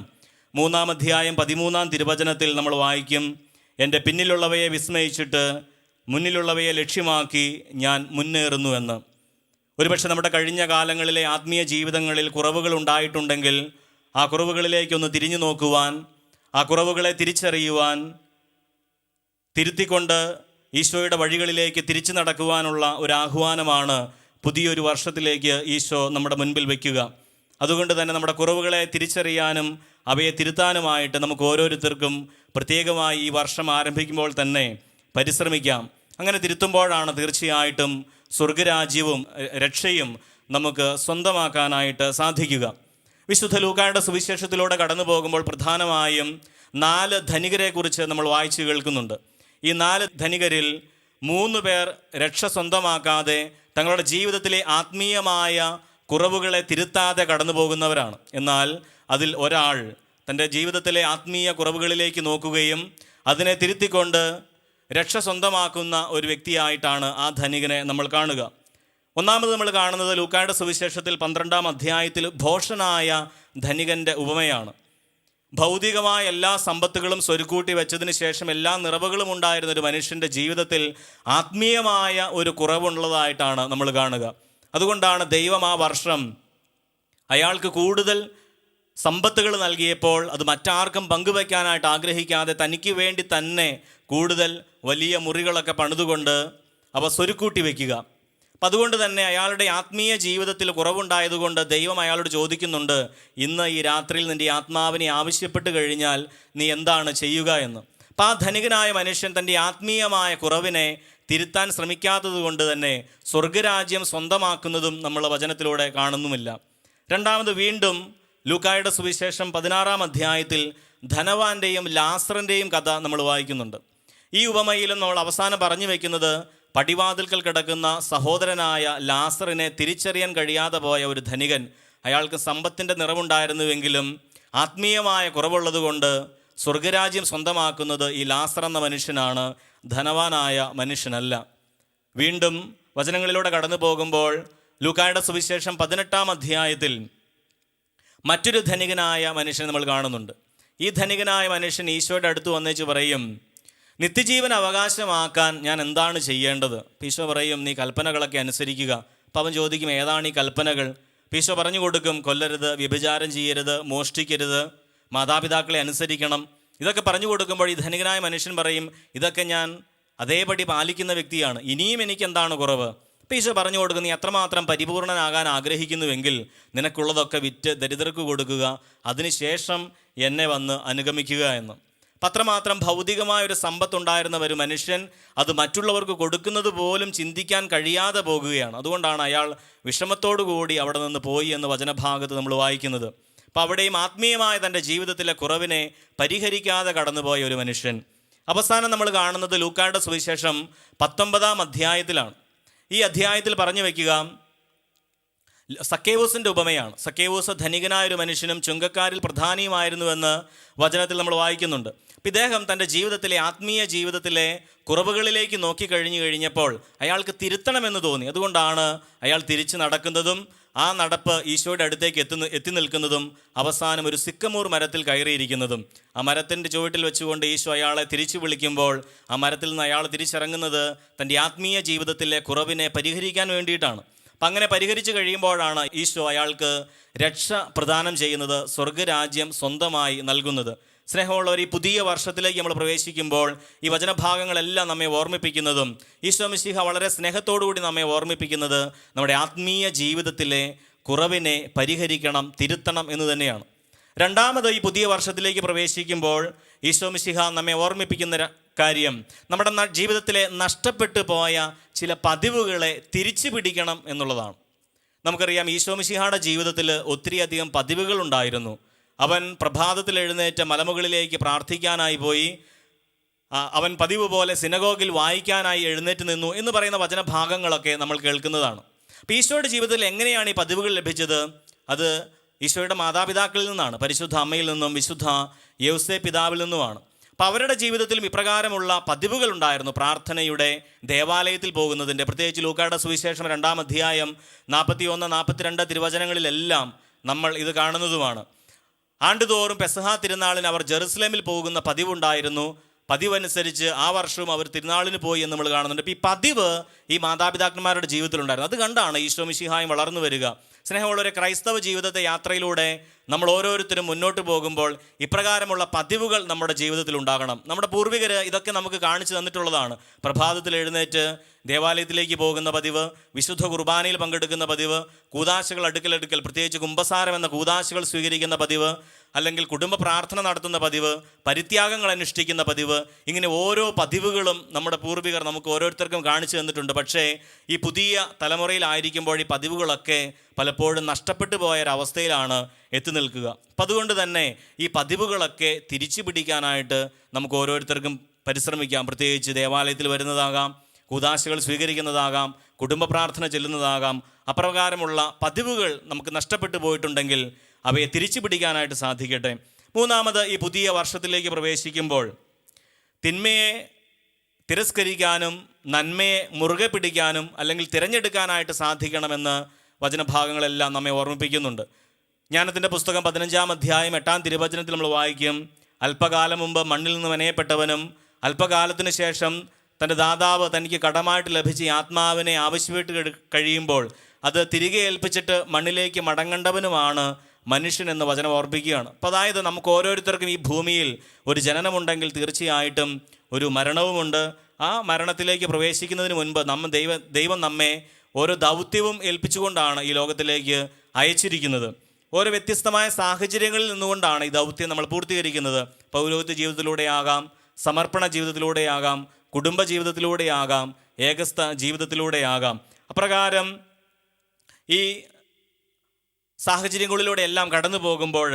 3 അധ്യായം 13 തിരുവചനത്തിൽ നമ്മൾ വായിക്കും, എൻ്റെ പിന്നിലുള്ളവയെ വിസ്മയിച്ചിട്ട് മുന്നിലുള്ളവയെ ലക്ഷ്യമാക്കി ഞാൻ മുന്നേറുന്നു എന്ന്. ഒരുപക്ഷെ നമ്മുടെ കഴിഞ്ഞ കാലങ്ങളിലെ ആത്മീയ ജീവിതങ്ങളിൽ കുറവുകൾ ഉണ്ടായിട്ടുണ്ടെങ്കിൽ ആ കുറവുകളിലേക്കൊന്ന് തിരിഞ്ഞു നോക്കുവാൻ, ആ കുറവുകളെ തിരിച്ചറിയുവാൻ, തിരുത്തിക്കൊണ്ട് ഈശോയുടെ വഴികളിലേക്ക് തിരിച്ചു നടക്കുവാനുള്ള ഒരു ആഹ്വാനമാണ് പുതിയൊരു വർഷത്തിലേക്ക് ഈശോ നമ്മുടെ മുൻപിൽ വയ്ക്കുക. അതുകൊണ്ട് തന്നെ നമ്മുടെ കുറവുകളെ തിരിച്ചറിയാനും അവയെ തിരുത്താനുമായിട്ട് നമുക്ക് ഓരോരുത്തർക്കും പ്രത്യേകമായി ഈ വർഷം ആരംഭിക്കുമ്പോൾ തന്നെ പരിശ്രമിക്കാം. അങ്ങനെ തിരുത്തുമ്പോഴാണ് തീർച്ചയായിട്ടും സ്വർഗരാജ്യവും രക്ഷയും നമുക്ക് സ്വന്തമാക്കാനായിട്ട് സാധിക്കുക. വിശുദ്ധ ലൂക്കായുടെ സുവിശേഷത്തിലൂടെ കടന്നു പോകുമ്പോൾ പ്രധാനമായും 4 ധനികരെക്കുറിച്ച് നമ്മൾ വായിച്ചു കേൾക്കുന്നുണ്ട്. ഈ 4 ധനികരിൽ 3 പേർ രക്ഷ സ്വന്തമാക്കാതെ തങ്ങളുടെ ജീവിതത്തിലെ ആത്മീയമായ കുറവുകളെ തിരുത്താതെ കടന്നു പോകുന്നവരാണ്. എന്നാൽ അതിൽ ഒരാൾ തൻ്റെ ജീവിതത്തിലെ ആത്മീയ കുറവുകളിലേക്ക് നോക്കുകയും അതിനെ തിരുത്തിക്കൊണ്ട് രക്ഷ സ്വന്തമാക്കുന്ന ഒരു വ്യക്തിയായിട്ടാണ് ആ ധനികനെ നമ്മൾ കാണുക. ഒന്നാമത് നമ്മൾ കാണുന്നത് ലൂക്കായുടെ സുവിശേഷത്തിൽ 12 അധ്യായത്തിൽ ഭോഷനായ ധനികൻ്റെ ഉപമയാണ്. ഭൗതികമായ എല്ലാ സമ്പത്തുകളും സ്വരുക്കൂട്ടി വെച്ചതിന് ശേഷം എല്ലാ നിറവുകളും ഉണ്ടായിരുന്ന ഒരു മനുഷ്യൻ്റെ ജീവിതത്തിൽ ആത്മീയമായ ഒരു കുറവുള്ളതായിട്ടാണ് നമ്മൾ കാണുക. അതുകൊണ്ടാണ് ദൈവം ആ വർഷം അയാൾക്ക് കൂടുതൽ സമ്പത്തുകൾ നൽകിയപ്പോൾ അത് മറ്റാർക്കും പങ്കുവയ്ക്കാനായിട്ട് ആഗ്രഹിക്കാതെ തനിക്ക് വേണ്ടി തന്നെ കൂടുതൽ വലിയ മുറികളൊക്കെ പണിതുകൊണ്ട് അവ സ്വരുക്കൂട്ടി വയ്ക്കുക. അപ്പം അതുകൊണ്ട് തന്നെ അയാളുടെ ആത്മീയ ജീവിതത്തിൽ കുറവുണ്ടായതുകൊണ്ട് ദൈവം അയാളോട് ചോദിക്കുന്നുണ്ട്, ഇന്ന് ഈ രാത്രിയിൽ നിൻ്റെ ആത്മാവിനെ ആവശ്യപ്പെട്ട് കഴിഞ്ഞാൽ നീ എന്താണ് ചെയ്യുക എന്ന്. അപ്പം ആ ധനികനായ മനുഷ്യൻ തൻ്റെ ആത്മീയമായ കുറവിനെ തിരുത്താൻ ശ്രമിക്കാത്തത് കൊണ്ട് തന്നെ സ്വർഗരാജ്യം സ്വന്തമാക്കുന്നതും നമ്മൾ വചനത്തിലൂടെ കാണുന്നുമില്ല. രണ്ടാമത്, വീണ്ടും ലൂക്കായുടെ സുവിശേഷം 16 അധ്യായത്തിൽ ധനവാന്റെയും ലാസറിൻ്റെയും കഥ നമ്മൾ വായിക്കുന്നുണ്ട്. ഈ ഉപമയിലും നമ്മൾ അവസാനം പറഞ്ഞു വയ്ക്കുന്നത് പടിവാതിൽക്കൽ കിടക്കുന്ന സഹോദരനായ ലാസറിനെ തിരിച്ചറിയാൻ കഴിയാതെ പോയ ഒരു ധനികൻ, അയാൾക്ക് സമ്പത്തിൻ്റെ നിറവുണ്ടായിരുന്നുവെങ്കിലും ആത്മീയമായ കുറവുള്ളതുകൊണ്ട് സ്വർഗരാജ്യം സ്വന്തമാക്കുന്നത് ഈ ലാസർ എന്ന മനുഷ്യനാണ്, ധനവാനായ മനുഷ്യനല്ല. വീണ്ടും വചനങ്ങളിലൂടെ കടന്നു പോകുമ്പോൾ ലൂക്കായുടെ സുവിശേഷം 18 അധ്യായത്തിൽ മറ്റൊരു ധനികനായ മനുഷ്യനെ നമ്മൾ കാണുന്നുണ്ട്. ഈ ധനികനായ മനുഷ്യൻ ഈശോയുടെ അടുത്ത് വന്നേച്ച് പറയും, നിത്യജീവൻ അവകാശമാക്കാൻ ഞാൻ എന്താണ് ചെയ്യേണ്ടത്? ഈശോ പറയും, നീ കൽപ്പനകളൊക്കെ അനുസരിക്കുക. അപ്പം അവൻ ചോദിക്കും, ഏതാണ് ഈ കൽപ്പനകൾ? ഈശോ പറഞ്ഞു കൊടുക്കും, കൊല്ലരുത്, വ്യഭിചാരം ചെയ്യരുത്, മോഷ്ടിക്കരുത്, മാതാപിതാക്കളെ അനുസരിക്കണം. ഇതൊക്കെ പറഞ്ഞു കൊടുക്കുമ്പോൾ ഈ ധനികനായ മനുഷ്യൻ പറയും, ഇതൊക്കെ ഞാൻ അതേപടി പാലിക്കുന്ന വ്യക്തിയാണ്, ഇനിയും എനിക്ക് എന്താണ് കുറവ്? അപ്പം ഈശോ പറഞ്ഞു കൊടുക്കും, നീ അത്രമാത്രം പരിപൂർണനാകാൻ ആഗ്രഹിക്കുന്നുവെങ്കിൽ നിനക്കുള്ളതൊക്കെ വിറ്റ് ദരിദ്രർക്ക് കൊടുക്കുക, അതിനുശേഷം എന്നെ വന്ന് അനുഗമിക്കുക എന്ന്. അത്രമാത്രം ഭൗതികമായ ഒരു സമ്പത്തുണ്ടായിരുന്ന ഒരു മനുഷ്യൻ അത് മറ്റുള്ളവർക്ക് കൊടുക്കുന്നത് പോലും ചിന്തിക്കാൻ കഴിയാതെ പോകുകയാണ്. അതുകൊണ്ടാണ് അയാൾ വിഷമത്തോടു കൂടി അവിടെ നിന്ന് പോയി എന്ന് വചനഭാഗത്ത് നമ്മൾ വായിക്കുന്നത്. അപ്പോൾ അവിടെയും ആത്മീയമായ തൻ്റെ ജീവിതത്തിലെ കുറവിനെ പരിഹരിക്കാതെ കടന്നുപോയ ഒരു മനുഷ്യൻ. അവസാനം നമ്മൾ കാണുന്നത് ലൂക്കായുടെ സുവിശേഷം 19-ാം അധ്യായത്തിലാണ്. ഈ അധ്യായത്തിൽ പറഞ്ഞു വയ്ക്കുക സക്കേവൂസിൻ്റെ ഉപമയാണ്. സക്കേവൂസ് ധനികനായ ഒരു മനുഷ്യനും ചുങ്കക്കാരിൽ പ്രധാനിയുമായിരുന്നുവെന്ന് വചനത്തിൽ നമ്മൾ വായിക്കുന്നുണ്ട്. ഇദ്ദേഹം തൻ്റെ ജീവിതത്തിലെ ആത്മീയ ജീവിതത്തിലെ കുറവുകളിലേക്ക് നോക്കിക്കഴിഞ്ഞു കഴിഞ്ഞപ്പോൾ അയാൾക്ക് തിരുത്തണമെന്ന് തോന്നി. അതുകൊണ്ടാണ് അയാൾ തിരിച്ചു നടക്കുന്നതും ആ നടപ്പ് ഈശോയുടെ അടുത്തേക്ക് എത്തി നിൽക്കുന്നതും അവസാനം ഒരു സിക്കമൂർ മരത്തിൽ കയറിയിരിക്കുന്നതും. ആ മരത്തിൻ്റെ ചുവട്ടിൽ വെച്ചുകൊണ്ട് ഈശോ അയാളെ തിരിച്ചു വിളിക്കുമ്പോൾ ആ മരത്തിൽ നിന്ന് അയാൾ തിരിച്ചിറങ്ങുന്നത് തൻ്റെ ആത്മീയ ജീവിതത്തിലെ കുറവിനെ പരിഹരിക്കാൻ വേണ്ടിയിട്ടാണ്. അപ്പം അങ്ങനെ പരിഹരിച്ചു കഴിയുമ്പോഴാണ് ഈശോ അയാൾക്ക് രക്ഷ പ്രദാനം ചെയ്യുന്നത്, സ്വർഗരാജ്യം സ്വന്തമായി നൽകുന്നത്. സ്നേഹമുള്ളവർ, ഈ പുതിയ വർഷത്തിലേക്ക് നമ്മൾ പ്രവേശിക്കുമ്പോൾ ഈ വചനഭാഗങ്ങളെല്ലാം നമ്മെ ഓർമ്മിപ്പിക്കുന്നതും ഈശോ മിശിഹ വളരെ സ്നേഹത്തോടുകൂടി നമ്മെ ഓർമ്മിപ്പിക്കുന്നത് നമ്മുടെ ആത്മീയ ജീവിതത്തിലെ കുറവിനെ പരിഹരിക്കണം, തിരുത്തണം എന്ന് തന്നെയാണ്. രണ്ടാമത് ഈ പുതിയ വർഷത്തിലേക്ക് പ്രവേശിക്കുമ്പോൾ ഈശോ മിശിഹ നമ്മെ ഓർമ്മിപ്പിക്കുന്ന കാര്യം നമ്മുടെ ജീവിതത്തിലെ നഷ്ടപ്പെട്ടു പോയ ചില പതിവുകളെ തിരിച്ചു പിടിക്കണം എന്നുള്ളതാണ്. നമുക്കറിയാം, ഈശോ മിശിഹയുടെ ജീവിതത്തിൽ ഒത്തിരിയധികം പതിവുകളുണ്ടായിരുന്നു. അവൻ പ്രഭാതത്തിൽ എഴുന്നേറ്റ് മലമുകളിലേക്ക് പ്രാർത്ഥിക്കാനായി പോയി. അവൻ പതിവ് പോലെ സിനഗോഗിൽ വായിക്കാനായി എഴുന്നേറ്റ് നിന്നു എന്ന് പറയുന്ന വചനഭാഗങ്ങളൊക്കെ നമ്മൾ കേൾക്കുന്നതാണ്. അപ്പോൾ ഈശോയുടെ ജീവിതത്തിൽ എങ്ങനെയാണ് ഈ പതിവുകൾ ലഭിച്ചത്? അത് ഈശോയുടെ മാതാപിതാക്കളിൽ നിന്നാണ്, പരിശുദ്ധ അമ്മയിൽ നിന്നും വിശുദ്ധ യൗസേ പിതാവിൽ നിന്നുമാണ്. അപ്പോൾ അവരുടെ ജീവിതത്തിലും ഇപ്രകാരമുള്ള പതിവുകൾ ഉണ്ടായിരുന്നു. പ്രാർത്ഥനയുടെ, ദേവാലയത്തിൽ പോകുന്നതിൻ്റെ, പ്രത്യേകിച്ച് ലൂക്കായുടെ സുവിശേഷം 2-ാം അധ്യായം 41-42 തിരുവചനങ്ങളിലെല്ലാം നമ്മൾ ഇത് കാണുന്നതുമാണ്. ആണ്ടുതോറും പെസഹ തിരുനാളിന് അവർ ജെറുസലേമിൽ പോകുന്ന പതിവുണ്ടായിരുന്നു. പതിവനുസരിച്ച് ആ വർഷവും അവർ തിരുനാളിന് പോയി എന്ന് നമ്മൾ കാണുന്നുണ്ട്. അപ്പോൾ ഈ പതിവ് ഈ മാതാപിതാക്കന്മാരുടെ ജീവിതത്തിലുണ്ടായിരുന്നു. അത് കണ്ടാണ് ഈശോ മിശിഹായും വളർന്നു വരിക. സ്നേഹമുള്ളവരെ, ക്രൈസ്തവ ജീവിതത്തെ യാത്രയിലൂടെ നമ്മൾ ഓരോരുത്തരും മുന്നോട്ട് പോകുമ്പോൾ ഇപ്രകാരമുള്ള പതിവുകൾ നമ്മുടെ ജീവിതത്തിൽ ഉണ്ടാകണം. നമ്മുടെ പൂർവികർ ഇതൊക്കെ നമുക്ക് കാണിച്ചു തന്നിട്ടുള്ളതാണ്. പ്രഭാതത്തിൽ എഴുന്നേറ്റ് ദേവാലയത്തിലേക്ക് പോകുന്ന പതിവ്, വിശുദ്ധ കുർബാനയിൽ പങ്കെടുക്കുന്ന പതിവ്, കൂദാശകൾ അടുക്കൽ പ്രത്യേകിച്ച് കുംഭസാരം എന്ന കൂദാശകൾ സ്വീകരിക്കുന്ന പതിവ്, അല്ലെങ്കിൽ കുടുംബ പ്രാർത്ഥന നടത്തുന്ന പതിവ്, പരിത്യാഗങ്ങൾ അനുഷ്ഠിക്കുന്ന പതിവ്, ഇങ്ങനെ ഓരോ പതിവുകളും നമ്മുടെ പൂർവികർ നമുക്ക് ഓരോരുത്തർക്കും കാണിച്ചു തന്നിട്ടുണ്ട്. പക്ഷേ ഈ പുതിയ തലമുറയിലായിരിക്കുമ്പോൾ ഈ പതിവുകളൊക്കെ പലപ്പോഴും നഷ്ടപ്പെട്ടു പോയൊരവസ്ഥയിലാണ് എത്തി നിൽക്കുക. അപ്പം അതുകൊണ്ട് തന്നെ ഈ പതിവുകളൊക്കെ തിരിച്ചു പിടിക്കാനായിട്ട് നമുക്ക് ഓരോരുത്തർക്കും പരിശ്രമിക്കാം. പ്രത്യേകിച്ച് ദേവാലയത്തിൽ വരുന്നതാകാം, കൂദാശകൾ സ്വീകരിക്കുന്നതാകാം, കുടുംബ പ്രാർത്ഥന ചെല്ലുന്നതാകാം. അപ്രകാരമുള്ള പതിവുകൾ നമുക്ക് നഷ്ടപ്പെട്ടു പോയിട്ടുണ്ടെങ്കിൽ അവയെ തിരിച്ചു പിടിക്കാനായിട്ട് സാധിക്കട്ടെ. മൂന്നാമത്, ഈ പുതിയ വർഷത്തിലേക്ക് പ്രവേശിക്കുമ്പോൾ തിന്മയെ തിരസ്കരിക്കാനും നന്മയെ മുറുകെ പിടിക്കാനും അല്ലെങ്കിൽ തിരഞ്ഞെടുക്കാനായിട്ട് സാധിക്കണമെന്ന് വചനഭാഗങ്ങളെല്ലാം നമ്മെ ഓർമ്മിപ്പിക്കുന്നുണ്ട്. ജ്ഞാനത്തിൻ്റെ പുസ്തകം 15-ാം അധ്യായം 8-ാം തിരുവചനത്തിൽ നമ്മൾ വായിക്കും, അല്പകാലം മുമ്പ് മണ്ണിൽ നിന്ന് മെനയപ്പെട്ടവനും അല്പകാലത്തിന് ശേഷം തൻ്റെ ദാതാവ് തനിക്ക് കടമായിട്ട് ലഭിച്ച ആത്മാവിനെ ആവശ്യപ്പെട്ട് കഴിയുമ്പോൾ അത് തിരികെ ഏൽപ്പിച്ചിട്ട് മണ്ണിലേക്ക് മടങ്ങേണ്ടവനുമാണ് മനുഷ്യൻ എന്ന് വചനം ഓർപ്പിക്കുകയാണ്. അപ്പോൾ അതായത് നമുക്ക് ഓരോരുത്തർക്കും ഈ ഭൂമിയിൽ ഒരു ജനനമുണ്ടെങ്കിൽ തീർച്ചയായിട്ടും ഒരു മരണവുമുണ്ട്. ആ മരണത്തിലേക്ക് പ്രവേശിക്കുന്നതിന് മുൻപ് ദൈവം നമ്മെ ഓരോ ദൗത്യവും ഏൽപ്പിച്ചുകൊണ്ടാണ് ഈ ലോകത്തിലേക്ക് അയച്ചിരിക്കുന്നത്. ഓരോ വ്യത്യസ്തമായ സാഹചര്യങ്ങളിൽ നിന്നുകൊണ്ടാണ് ഈ ദൗത്യം നമ്മൾ പൂർത്തീകരിക്കുന്നത്. പൗരോഹിത്യ ജീവിതത്തിലൂടെയാകാം, സമർപ്പണ ജീവിതത്തിലൂടെയാകാം, കുടുംബ ജീവിതത്തിലൂടെയാകാം, ഏകസ്ഥ ജീവിതത്തിലൂടെയാകാം. അപ്രകാരം ഈ സാഹചര്യങ്ങളിലൂടെ എല്ലാം കടന്നു പോകുമ്പോൾ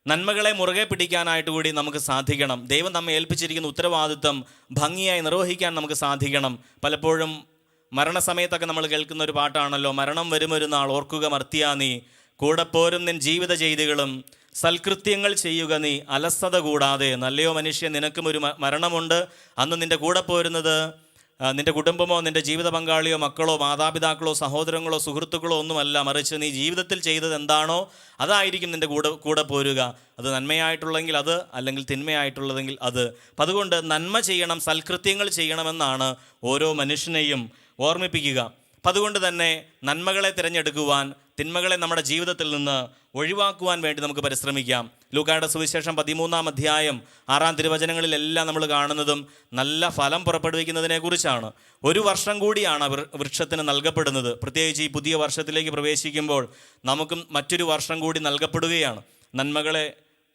നന്മകളെ മുറുകെ പിടിക്കാനായിട്ട് കൂടി നമുക്ക് സാധിക്കണം. ദൈവം നമ്മെ ഏൽപ്പിച്ചിരിക്കുന്ന ഉത്തരവാദിത്വം ഭംഗിയായി നിർവഹിക്കാൻ നമുക്ക് സാധിക്കണം. പലപ്പോഴും മരണസമയത്തൊക്കെ നമ്മൾ കേൾക്കുന്ന ഒരു പാട്ടാണല്ലോ, മരണം വരുമൊരു നാൾ ഓർക്കുക മർത്തിയാ നീ, കൂടെ പോരും നിൻ ജീവിത ചെയ്തികളും, സൽകൃത്യങ്ങൾ ചെയ്യുക നീ അലസത കൂടാതെ. നല്ലയോ മനുഷ്യൻ, നിനക്കും ഒരു മരണമുണ്ട്, അന്ന് നിൻ്റെ കൂടെ പോരുന്നത് നിൻ്റെ കുടുംബമോ നിൻ്റെ ജീവിത പങ്കാളിയോ മക്കളോ മാതാപിതാക്കളോ സഹോദരങ്ങളോ സുഹൃത്തുക്കളോ ഒന്നുമല്ല, മറിച്ച് നീ ജീവിതത്തിൽ ചെയ്തത് എന്താണോ അതായിരിക്കും നിൻ്റെ കൂടെ പോരുക. അത് നന്മയായിട്ടുള്ളെങ്കിൽ അത്, അല്ലെങ്കിൽ തിന്മയായിട്ടുള്ളതെങ്കിൽ അത്. അപ്പം അതുകൊണ്ട് നന്മ ചെയ്യണം, സൽകൃത്യങ്ങൾ ചെയ്യണമെന്നാണ് ഓരോ മനുഷ്യനെയും ഓർമ്മിപ്പിക്കുക. അപ്പം അതുകൊണ്ട് തന്നെ നന്മകളെ തിരഞ്ഞെടുക്കുവാൻ, തിന്മകളെ നമ്മുടെ ജീവിതത്തിൽ നിന്ന് ഒഴിവാക്കുവാൻ വേണ്ടി നമുക്ക് പരിശ്രമിക്കാം. ലൂക്കായുടെ സുവിശേഷം 13-ാം അധ്യായം 6-ാം തിരുവചനങ്ങളിലെല്ലാം നമ്മൾ കാണുന്നതും നല്ല ഫലം പുറപ്പെടുവിക്കുന്നതിനെക്കുറിച്ചാണ്. 1 വർഷം കൂടിയാണ് വൃക്ഷത്തിന് നൽകപ്പെടുന്നത്. പ്രത്യേകിച്ച് ഈ പുതിയ വർഷത്തിലേക്ക് പ്രവേശിക്കുമ്പോൾ നമുക്കും മറ്റൊരു വർഷം കൂടി നൽകപ്പെടുകയാണ്. നന്മകളെ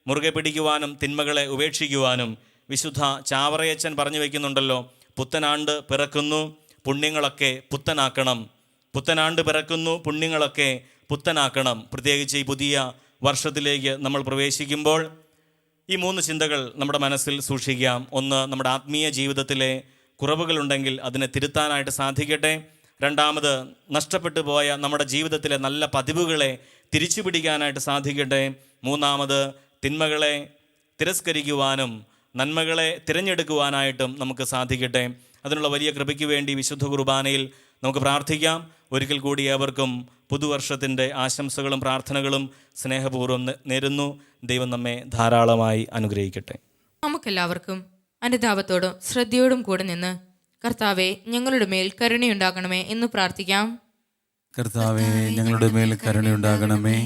മുറുകെ പിടിക്കുവാനും തിന്മകളെ ഉപേക്ഷിക്കുവാനും. വിശുദ്ധ ചാവറയച്ചൻ പറഞ്ഞു വയ്ക്കുന്നുണ്ടല്ലോ, പുത്തനാണ്ട് പിറക്കുന്നു, പുണ്യങ്ങളൊക്കെ പുത്തനാക്കണം. പുത്തനാണ്ട് പിറക്കുന്നു, പുണ്യങ്ങളൊക്കെ പുത്തനാക്കണം. പ്രത്യേകിച്ച് ഈ പുതിയ വർഷത്തിലേക്ക് നമ്മൾ പ്രവേശിക്കുമ്പോൾ ഈ 3 ചിന്തകൾ നമ്മുടെ മനസ്സിൽ സൂക്ഷിക്കാം. 1, നമ്മുടെ ആത്മീയ ജീവിതത്തിലെ കുറവുകളുണ്ടെങ്കിൽ അതിനെ തിരുത്താനായിട്ട് സാധിക്കട്ടെ. 2, നഷ്ടപ്പെട്ടു പോയ നമ്മുടെ ജീവിതത്തിലെ നല്ല പതിവുകളെ തിരിച്ചു പിടിക്കാനായിട്ട് സാധിക്കട്ടെ. 3, തിന്മകളെ തിരസ്കരിക്കുവാനും നന്മകളെ തിരഞ്ഞെടുക്കുവാനായിട്ടും നമുക്ക് സാധിക്കട്ടെ. അതിനുള്ള വലിയ കൃപയ്ക്ക് വേണ്ടി വിശുദ്ധ കുർബാനയിൽ നമുക്ക് പ്രാർത്ഥിക്കാം. ഒരിക്കൽ കൂടി ഏവർക്കും പുതുവർഷത്തിൻ്റെ ആശംസകളും പ്രാർത്ഥനകളും സ്നേഹപൂർവ്വം നേരുന്നു. ദൈവം നമ്മെ ധാരാളമായി അനുഗ്രഹിക്കട്ടെ. നമുക്കെല്ലാവർക്കും അനുതാപത്തോടും ശ്രദ്ധയോടും കൂടെ നിന്ന് കർത്താവെ ഞങ്ങളുടെ മേൽ കരുണയുണ്ടാകണമേ എന്ന് പ്രാർത്ഥിക്കാം. കർത്താവേ, ഞങ്ങളുടെ മേൽ കരുണയുണ്ടാകണമേ.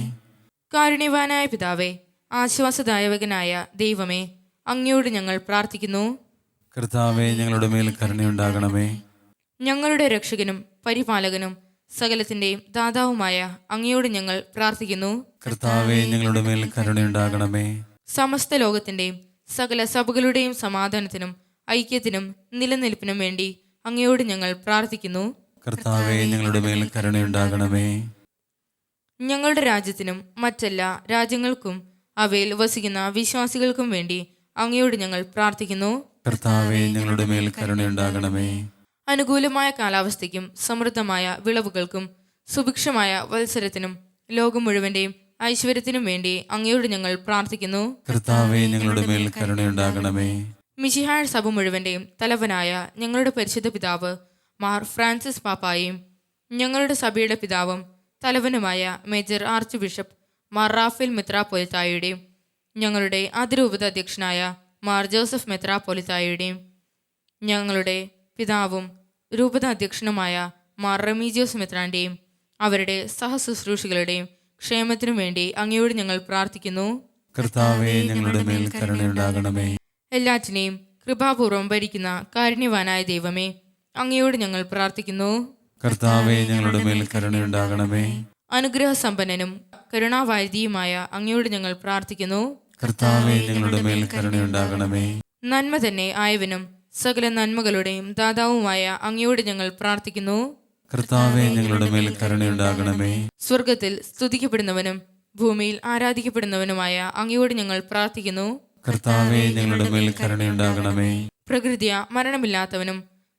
കാരുണ്യവാനായ പിതാവേ, ആശ്വാസദായകനായ ദൈവമേ, അങ്ങയോട് ഞങ്ങൾ പ്രാർത്ഥിക്കുന്നു. കർത്താവേ, ഞങ്ങളുടെ മേൽ കരുണയുണ്ടാകണമേ. ഞങ്ങളുടെ രക്ഷകനും പരിപാലകനും സകലത്തിൻ്റെയും ദാതാവുമായ അങ്ങയോട് ഞങ്ങൾ പ്രാർത്ഥിക്കുന്നു. കർത്താവേ, ഞങ്ങളുടെ മേൽ കരുണയുണ്ടാകണമേ. സമസ്ത ലോകത്തിൻ്റെയും സകല സഭകളുടെയും സമാധാനത്തിനും ഐക്യത്തിനും നിലനിൽപ്പിനും വേണ്ടി അങ്ങയോട് ഞങ്ങൾ പ്രാർത്ഥിക്കുന്നു. കർത്താവേ, ഞങ്ങളുടെ മേൽ കരുണയുണ്ടാകണമേ. ഞങ്ങളുടെ രാജ്യത്തിനും മറ്റെല്ലാ രാജ്യങ്ങൾക്കും അവയിൽ വസിക്കുന്ന വിശ്വാസികൾക്കും വേണ്ടി അങ്ങയോട് ഞങ്ങൾ പ്രാർത്ഥിക്കുന്നു. കർത്താവേ, ഞങ്ങളുടെ മേൽ കരുണയുണ്ടാകണമേ. അനുകൂലമായ കാലാവസ്ഥയ്ക്കും സമൃദ്ധമായ വിളവുകൾക്കും സുഭിക്ഷമായ വത്സരത്തിനും ലോകം മുഴുവന്റെയും ഐശ്വര്യത്തിനും വേണ്ടി അങ്ങയോട് ഞങ്ങൾ പ്രാർത്ഥിക്കുന്നു. കർത്താവേ, ഞങ്ങളുടെ മേൽ കരുണയുണ്ടാകണമേ. മിശിഹായ സഭ മുഴുവന്റെയും തലവനായ ഞങ്ങളുടെ പരിശുദ്ധ പിതാവ് മാർ ഫ്രാൻസിസ് പാപ്പായും ഞങ്ങളുടെ സഭയുടെ പിതാവും തലവനുമായ major archbishop Mar Raphael മെത്രാപ്പൊലിത്തായുടെയും ഞങ്ങളുടെ അതിരൂപത അധ്യക്ഷനായ മാർ ജോസഫ് മെത്രാപ്പൊലിത്തായുടെയും ഞങ്ങളുടെ പിതാവും രൂപത അധ്യക്ഷനുമായ മാർ റമീജിയോസ് മെത്രാന്റെയും അവരുടെ സഹശുശ്രൂഷികളുടെയും ക്ഷേമത്തിനു വേണ്ടി അങ്ങയോട് ഞങ്ങൾ പ്രാർത്ഥിക്കുന്നു. കർത്താവേ, ഞങ്ങളുടെ മേൽ കരുണയുണ്ടാകണമേ. എല്ലാറ്റിനെയും കൃപാപൂർവം ഭരിക്കുന്ന കാരുണ്യവാനായ ദൈവമേ, അങ്ങയോട് ഞങ്ങൾ പ്രാർത്ഥിക്കുന്നു. കർത്താവേ, ഞങ്ങളുടെ മേൽ കരുണയുണ്ടാകണമേ. അനുഗ്രഹസമ്പന്നനും കരുണാവാരിധിയുമായ അങ്ങയോട് ഞങ്ങൾ പ്രാർത്ഥിക്കുന്നു. കർത്താവേ, ഞങ്ങളുടെ മേൽ കരുണയുണ്ടാകണമേ. നന്മ തന്നെ ആയവനും സകല നന്മകളുടെയും ദാതാവുമായ അങ്ങയോട് ഞങ്ങൾ പ്രാർത്ഥിക്കുന്നു. കർത്താവേ, ഞങ്ങളുടെ മേൽ കരുണയുണ്ടാകണമേ. സ്വർഗത്തിൽ സ്തുതിക്കപ്പെടുന്നവനും ഭൂമിയിൽ ആരാധിക്കപ്പെടുന്നവനുമായ അങ്ങയോട് ഞങ്ങൾ പ്രാർത്ഥിക്കുന്നു. കർത്താവേ, ഞങ്ങളുടെ മേൽ കരുണയുണ്ടാകണമേ. പ്രകൃതിയ മരണമില്ലാത്തവനും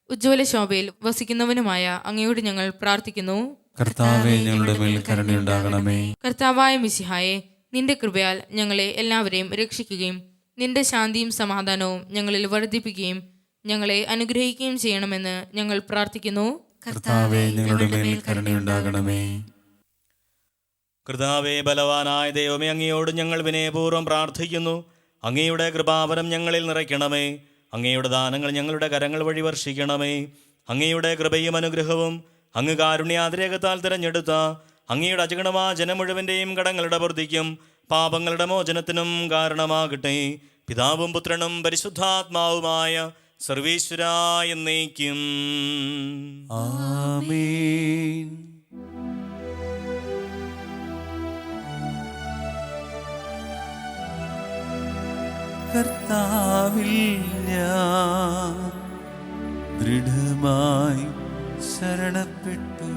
ഉജ്ജ്വല ശോഭയിൽ വസിക്കുന്നവനുമായ അങ്ങയോട് ഞങ്ങൾ പ്രാർത്ഥിക്കുന്നു. കർത്താവേ, ഞങ്ങളുടെ മേൽ കരുണയുണ്ടാകണമേ. കർത്താവായ മിശിഹായെ, നിന്റെ കൃപയാൽ ഞങ്ങളെ എല്ലാവരെയും രക്ഷിക്കുകയും നിന്റെ ശാന്തിയും സമാധാനവും ഞങ്ങളിൽ വർദ്ധിപ്പിക്കുകയും ഞങ്ങളെ അനുഗ്രഹിക്കുകയും ചെയ്യണമെന്ന് ഞങ്ങൾ പ്രാർത്ഥിക്കുന്നു. കർത്താവേ, ഞങ്ങളുടെ മേൽ കരുണയുണ്ടാകണമേ. കർത്താവേ, ബലവാനായ ദൈവമേ, അങ്ങയോട് ഞങ്ങൾ വിനയപൂർവ്വം പ്രാർത്ഥിക്കുന്നു. അങ്ങയുടെ കൃപാവരം ഞങ്ങളിൽ നിറയ്ക്കണമേ. അങ്ങയുടെ ദാനങ്ങൾ ഞങ്ങളുടെ കരങ്ങൾ വഴി വർഷിക്കണമേ. അങ്ങയുടെ കൃപയും അനുഗ്രഹവും അങ്ങ് കാരുണ്യാതിരേകത്താൽ തിരഞ്ഞെടുത്ത അങ്ങയുടെ അജഗണമായ ജനം മുഴുവൻ്റെയും കടങ്ങളുടെ വൃദ്ധിക്കും പാപങ്ങളുടെ മോചനത്തിനും കാരണമാകട്ടെ. പിതാവും പുത്രനും പരിശുദ്ധാത്മാവുമായ സർവീശ്വരാ എന്നേക്കും ആമേൻ. കർത്താവിൽ ഞാൻ ദൃഢമായി ശരണപ്പെട്ടു.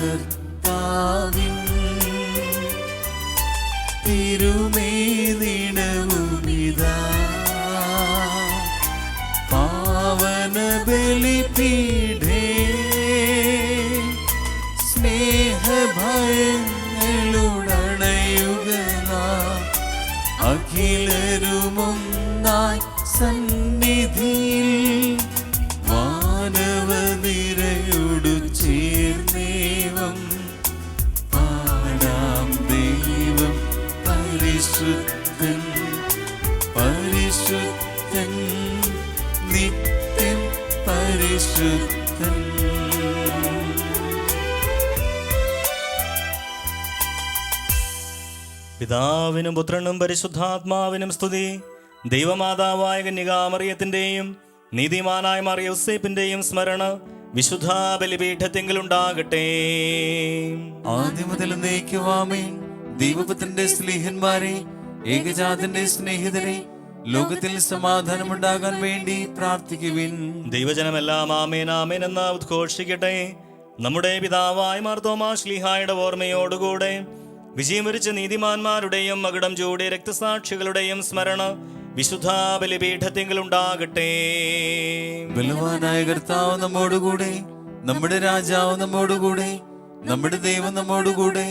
കർത്താവിൻ തിരുമേനിടവുമിതാ പാവന ബലിപീഠേ പരിശുദ്ധൻ പരിശുദ്ധൻ നിത്യം പരിശുദ്ധൻ. പിതാവിനും പുത്രനും പരിശുദ്ധാത്മാവിനും സ്തുതി. ദൈവമാതാവായ കന്യകാമറിയത്തിന്റെയും നീതിമാനായ മറിയ യോസേപ്പിന്റെയും സ്മരണ വിശുദ്ധ ബലിപീഠത്തിങ്കലുണ്ടാകട്ടെ. ആദ്യം മുതൽ എന്നേക്കുമാമേൻ. ദൈവപുത്രന്റെ സ്നേഹന്മാരെ, ഏകജാതന്റെ സ്നേഹിതരെ, ലോകത്തിൽ സമാധാനമുണ്ടാകാൻ വേണ്ടി പ്രാർത്ഥിക്കുവിൻ. ദൈവജനമെല്ലാം ആമേൻ ആമേൻ എന്ന് ഉദ്ഘോഷിക്കട്ടെ. നമ്മുടെ പിതാവായ മാർത്തോമാ ശ്ലീഹായുടെ ഓർമ്മയോടുകൂടെ വിജയം വരിച്ച നീതിമാന്മാരുടെയും മകുടം ചൂടിയ രക്തസാക്ഷികളുടെയും സ്മരണ വിശുദ്ധ ബലിപീഠത്തിങ്കലുണ്ടാകട്ടെ. ബലവാനായ കർത്താവ് നമ്മോടുകൂടെ, നമ്മുടെ രാജാവ് നമ്മോടുകൂടെ, നമ്മുടെ ദൈവം നമ്മോടുകൂടെ,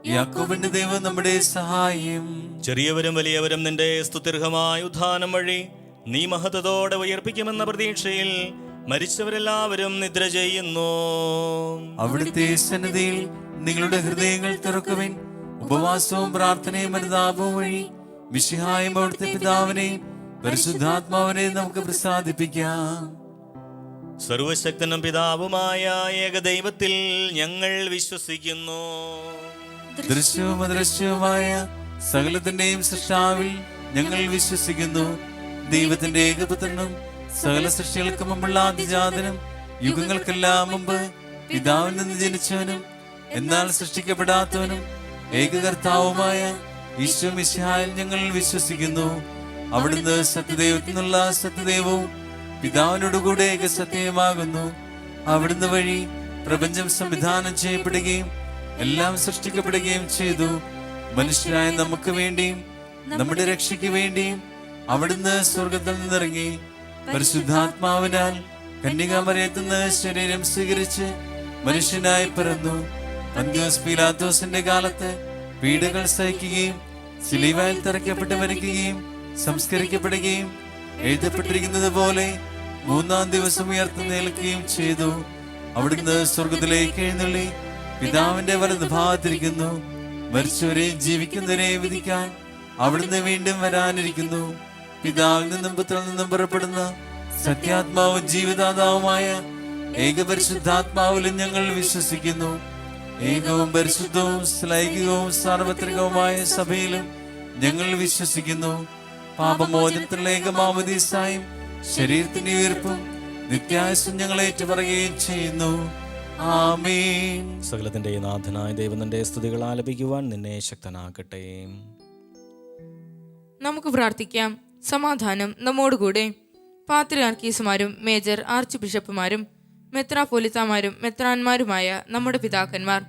യാക്കോബിന്റെ ദൈവം നമ്മുടെ സഹായം. ചെറിയവരും വലിയവരും നിന്റെ സ്തുത്യർഹമായ ഉത്ഥാനം വഴി നീ മഹത്വത്തോടെ ഉയർപ്പിക്കുമെന്ന പ്രതീക്ഷയിൽ മരിച്ചവരെല്ലാവരും നിദ്ര ചെയ്യുന്നു. അവിടുത്തെ സന്നിധിയിൽ നിങ്ങളുടെ ഹൃദയങ്ങൾ തുറക്കുവിൻ. ഉപവാസവും പ്രാർത്ഥനയും അനുതാപവും വഴി മിശിഹായും അവിടുത്തെ പിതാവിനെയും പരിശുദ്ധാത്മാവിനെയും നമുക്ക് പ്രസാദിപ്പിക്കാം. സർവശക്തനും പിതാവുമായ ഏകദൈവത്തിൽ ഞങ്ങൾ വിശ്വസിക്കുന്നു. ദൃശ്യവും അദൃശ്യവുമായ സകലത്തിന്റെയും സൃഷ്ടാവിൽ ഞങ്ങൾ വിശ്വസിക്കുന്നു. ദൈവത്തിന്റെ ഏകപുത്രനും സകല സൃഷ്ടികൾക്ക് മുമ്പുള്ള ആദിജാതനും യുഗങ്ങൾക്കെല്ലാം മുമ്പ് പിതാവിൽ നിന്ന് ജനിച്ചവനും എന്നാൽ സൃഷ്ടിക്കപ്പെടാത്തവനും ഏകകർത്താവുമായ ഈശോ മിശിഹായിൽ ഞങ്ങൾ വിശ്വസിക്കുന്നു. അവിടുന്ന് സത്യദൈവത്തിൽ നിന്നുള്ള സത്യദൈവവും പിതാവിനോടുകൂടെ ഏകസത്യമാകുന്നു. അവിടുന്ന് വഴി പ്രപഞ്ചം സംവിധാനം ചെയ്യപ്പെടുകയും എല്ലാം സൃഷ്ടിക്കപ്പെടുകയും ചെയ്തു. മനുഷ്യരായ നമുക്ക് വേണ്ടിയും നമ്മുടെ രക്ഷയ്ക്ക് വേണ്ടിയും അവിടുന്ന് സ്വർഗത്തിൽ നിന്നിറങ്ങി പരിശുദ്ധാത്മാവിനാൽ കന്യകാമറിയത്തിൽ നിന്ന് ശരീരം സ്വീകരിച്ച് മനുഷ്യനായി പിറന്നു. പന്തിയോസ് പീലാത്തോസിന്റെ കാലത്ത് പീഡകൾ സഹിക്കുകയും സിലുവയിൽ തറയ്ക്കപ്പെട്ട് മരിക്കുകയും സംസ്കരിക്കപ്പെടുകയും എഴുതപ്പെട്ടിരിക്കുന്നത് പോലെ മൂന്നാം ദിവസം ഉയർത്തെഴുന്നേൽക്കുകയും ചെയ്തു. അവിടുന്ന് സ്വർഗത്തിലേക്ക് എഴുന്നള്ളി പിതാവിന്റെ വലതുഭാഗത്തിരിക്കുന്നു. മരിച്ചവരെയും ജീവിക്കുന്നവരെയും വിധിക്കാൻ അവിടുന്ന് വീണ്ടും വരാനിരിക്കുന്നു. പിതാവിൽ നിന്നും പുത്രനിൽ നിന്നും പുറപ്പെടുന്ന സത്യാത്മാവും ജീവദാതാവുമായ ഏകപരിശുദ്ധാത്മാവിലും ഞങ്ങൾ വിശ്വസിക്കുന്നു. ഏകവും പരിശുദ്ധവും ശ്ലൈകികവും സാർവത്രികവുമായ സഭയിലും ഞങ്ങൾ വിശ്വസിക്കുന്നു. പാപമോചനത്തിലുള്ള ഏകമാമോദീസായും ശരീരത്തിന്റെ ഉയർപ്പും നിത്യായുസ്സും ഞങ്ങൾ ഏറ്റുപറയുകയും ചെയ്യുന്നു. ആമേൻ. സകലത്തിന്റെ നാഥനായ ദൈവം നിന്റെ സ്തുതികൾ ആലപിക്കുവാൻ നിന്നെ ശക്തനാക്കട്ടെ. നമുക്ക് പ്രാർത്ഥിക്കാം. സമാധാനം നമ്മോടുകൂടെ. പാത്രിയാർക്കീസുമാരും മേജർ ആർച്ച് ബിഷപ്പുമാരും മെത്രാപ്പൊലിത്താമാരും മെത്രാന്മാരുമായ നമ്മുടെ പിതാക്കന്മാർ,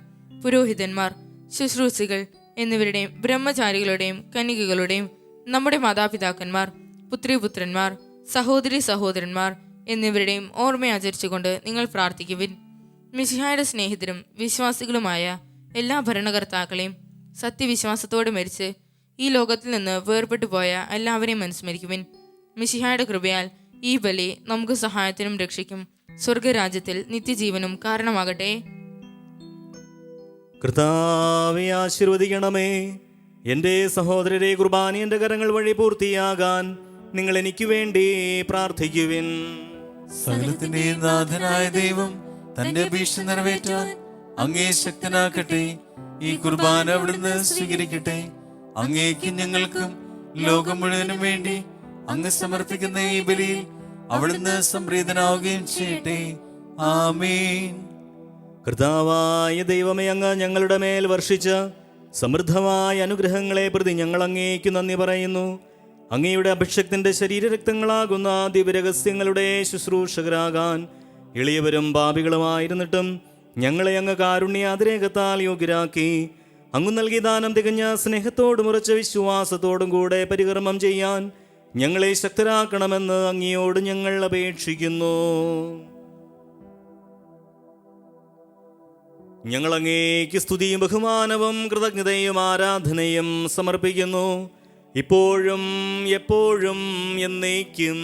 പുരോഹിതന്മാർ, ശുശ്രൂഷികൾ എന്നിവരുടെയും ബ്രഹ്മചാരികളുടെയും കന്യകകളുടെയും നമ്മുടെ മാതാപിതാക്കന്മാർ, പുത്രിപുത്രന്മാർ, സഹോദരി സഹോദരന്മാർ എന്നിവരുടെയും ഓർമ്മയാചരിച്ചുകൊണ്ട് നിങ്ങൾ പ്രാർത്ഥിക്കുവിൻ. മിശിഹായുടെ സ്നേഹിതരും വിശ്വാസികളുമായ എല്ലാ ഭരണകർത്താക്കളെയും സത്യവിശ്വാസത്തോടെ മരിച്ച് ഈ ലോകത്തിൽ നിന്ന് വേർപെട്ടു പോയ എല്ലാവരെയും അനുസ്മരിക്കുവിൻ. മിശിഹായുടെ കൃപയാൽ ഈ ബലി നമുക്ക് സഹായത്തിനും രക്ഷയ്ക്കും സ്വർഗരാജ്യത്തിൽ നിത്യജീവനും കാരണമാകട്ടെ. കർത്താവേ, ആശീർവദിക്കണമേ. എൻ്റെ സഹോദരരെ, കുർബാന എൻ്റെ കരങ്ങൾ വഴി പൂർത്തിയാകാൻ നിങ്ങൾ എനിക്ക് വേണ്ടി പ്രാർത്ഥിക്കുവിൻ. സകലത്തിന്റെ നാഥനായ ദൈവം തന്റെ അപേക്ഷ നിറവേറ്റാൻ അങ്ങേ ശക്തനാക്കട്ടെ. ഈ കുർബാന അവിടുന്ന് സ്വീകരിക്കട്ടെ. അങ്ങേക്കും ഞങ്ങൾക്കും ലോകം മുഴുവനും വേണ്ടി അങ്ങ് സമർപ്പിക്കുന്ന ഈ ബലിയിൽ അവിടുന്ന് സംപ്രീതനാവുകയും ചെയ്യട്ടെ. ആമേൻ. കർത്താവായ ദൈവമേ, അങ്ങ് ഞങ്ങളുടെ മേൽ വർഷിച്ച സമൃദ്ധമായ അനുഗ്രഹങ്ങളെ പ്രതി ഞങ്ങൾ അങ്ങേക്ക് നന്ദി പറയുന്നു. അങ്ങയുടെ അഭിഷക്തന്റെ ശരീരരക്തങ്ങളാകുന്ന ദിവ്യരഹസ്യങ്ങളുടെ ശുശ്രൂഷകരാകാൻ എളിയവരും പാപികളുമായിരുന്നിട്ടും ഞങ്ങളെ അങ്ങ് കാരുണ്യാതിരേകത്താൽ യോഗ്യരാക്കി. അങ്ങ് നൽകിയ ദാനം തികഞ്ഞ സ്നേഹത്തോടും ഉറച്ച വിശ്വാസത്തോടും കൂടെ പരികർമ്മം ചെയ്യാൻ ഞങ്ങളെ ശക്തരാക്കണമെന്ന് അങ്ങയോട് ഞങ്ങൾ അപേക്ഷിക്കുന്നു. ഞങ്ങൾ അങ്ങേക്ക് സ്തുതിയും ബഹുമാനവും കൃതജ്ഞതയും ആരാധനയും സമർപ്പിക്കുന്നു, ഇപ്പോഴും എപ്പോഴും എന്നേക്കും.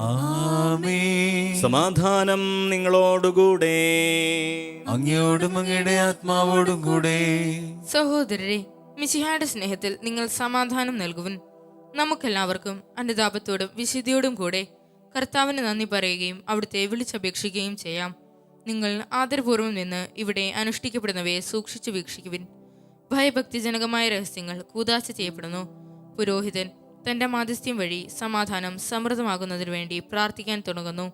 ആമേൻ. സമാധാനം നിങ്ങളോടുകൂടെ. അങ്ങയോടും അങ്ങയുടെ ആത്മാവോടും കൂടെ. സഹോദരരെ, മിശിഹായുടെ സ്നേഹത്തിൽ നിങ്ങൾ സമാധാനം നൽകുവിൻ. നമുക്കെല്ലാവർക്കും അനുതാപത്തോടും വിശുദ്ധിയോടും കൂടെ കർത്താവിന് നന്ദി പറയുകയും അവിടുത്തെ വിളിച്ചപേക്ഷിക്കുകയും ചെയ്യാം. നിങ്ങൾ ആദരപൂർവ്വം നിന്ന് ഇവിടെ അനുഷ്ഠിക്കപ്പെടുന്നവയെ സൂക്ഷിച്ചു വീക്ഷിക്കുവിൻ. ഭയഭക്തിജനകമായ രഹസ്യങ്ങൾ കൂദാശ ചെയ്യപ്പെടുന്നു. പുരോഹിതൻ തന്റെ മാധ്യസ്ഥ്യം വഴി സമാധാനം സമൃദ്ധമാകുന്നതിനു വേണ്ടി പ്രാർത്ഥിക്കാൻ തുടങ്ങുന്നു.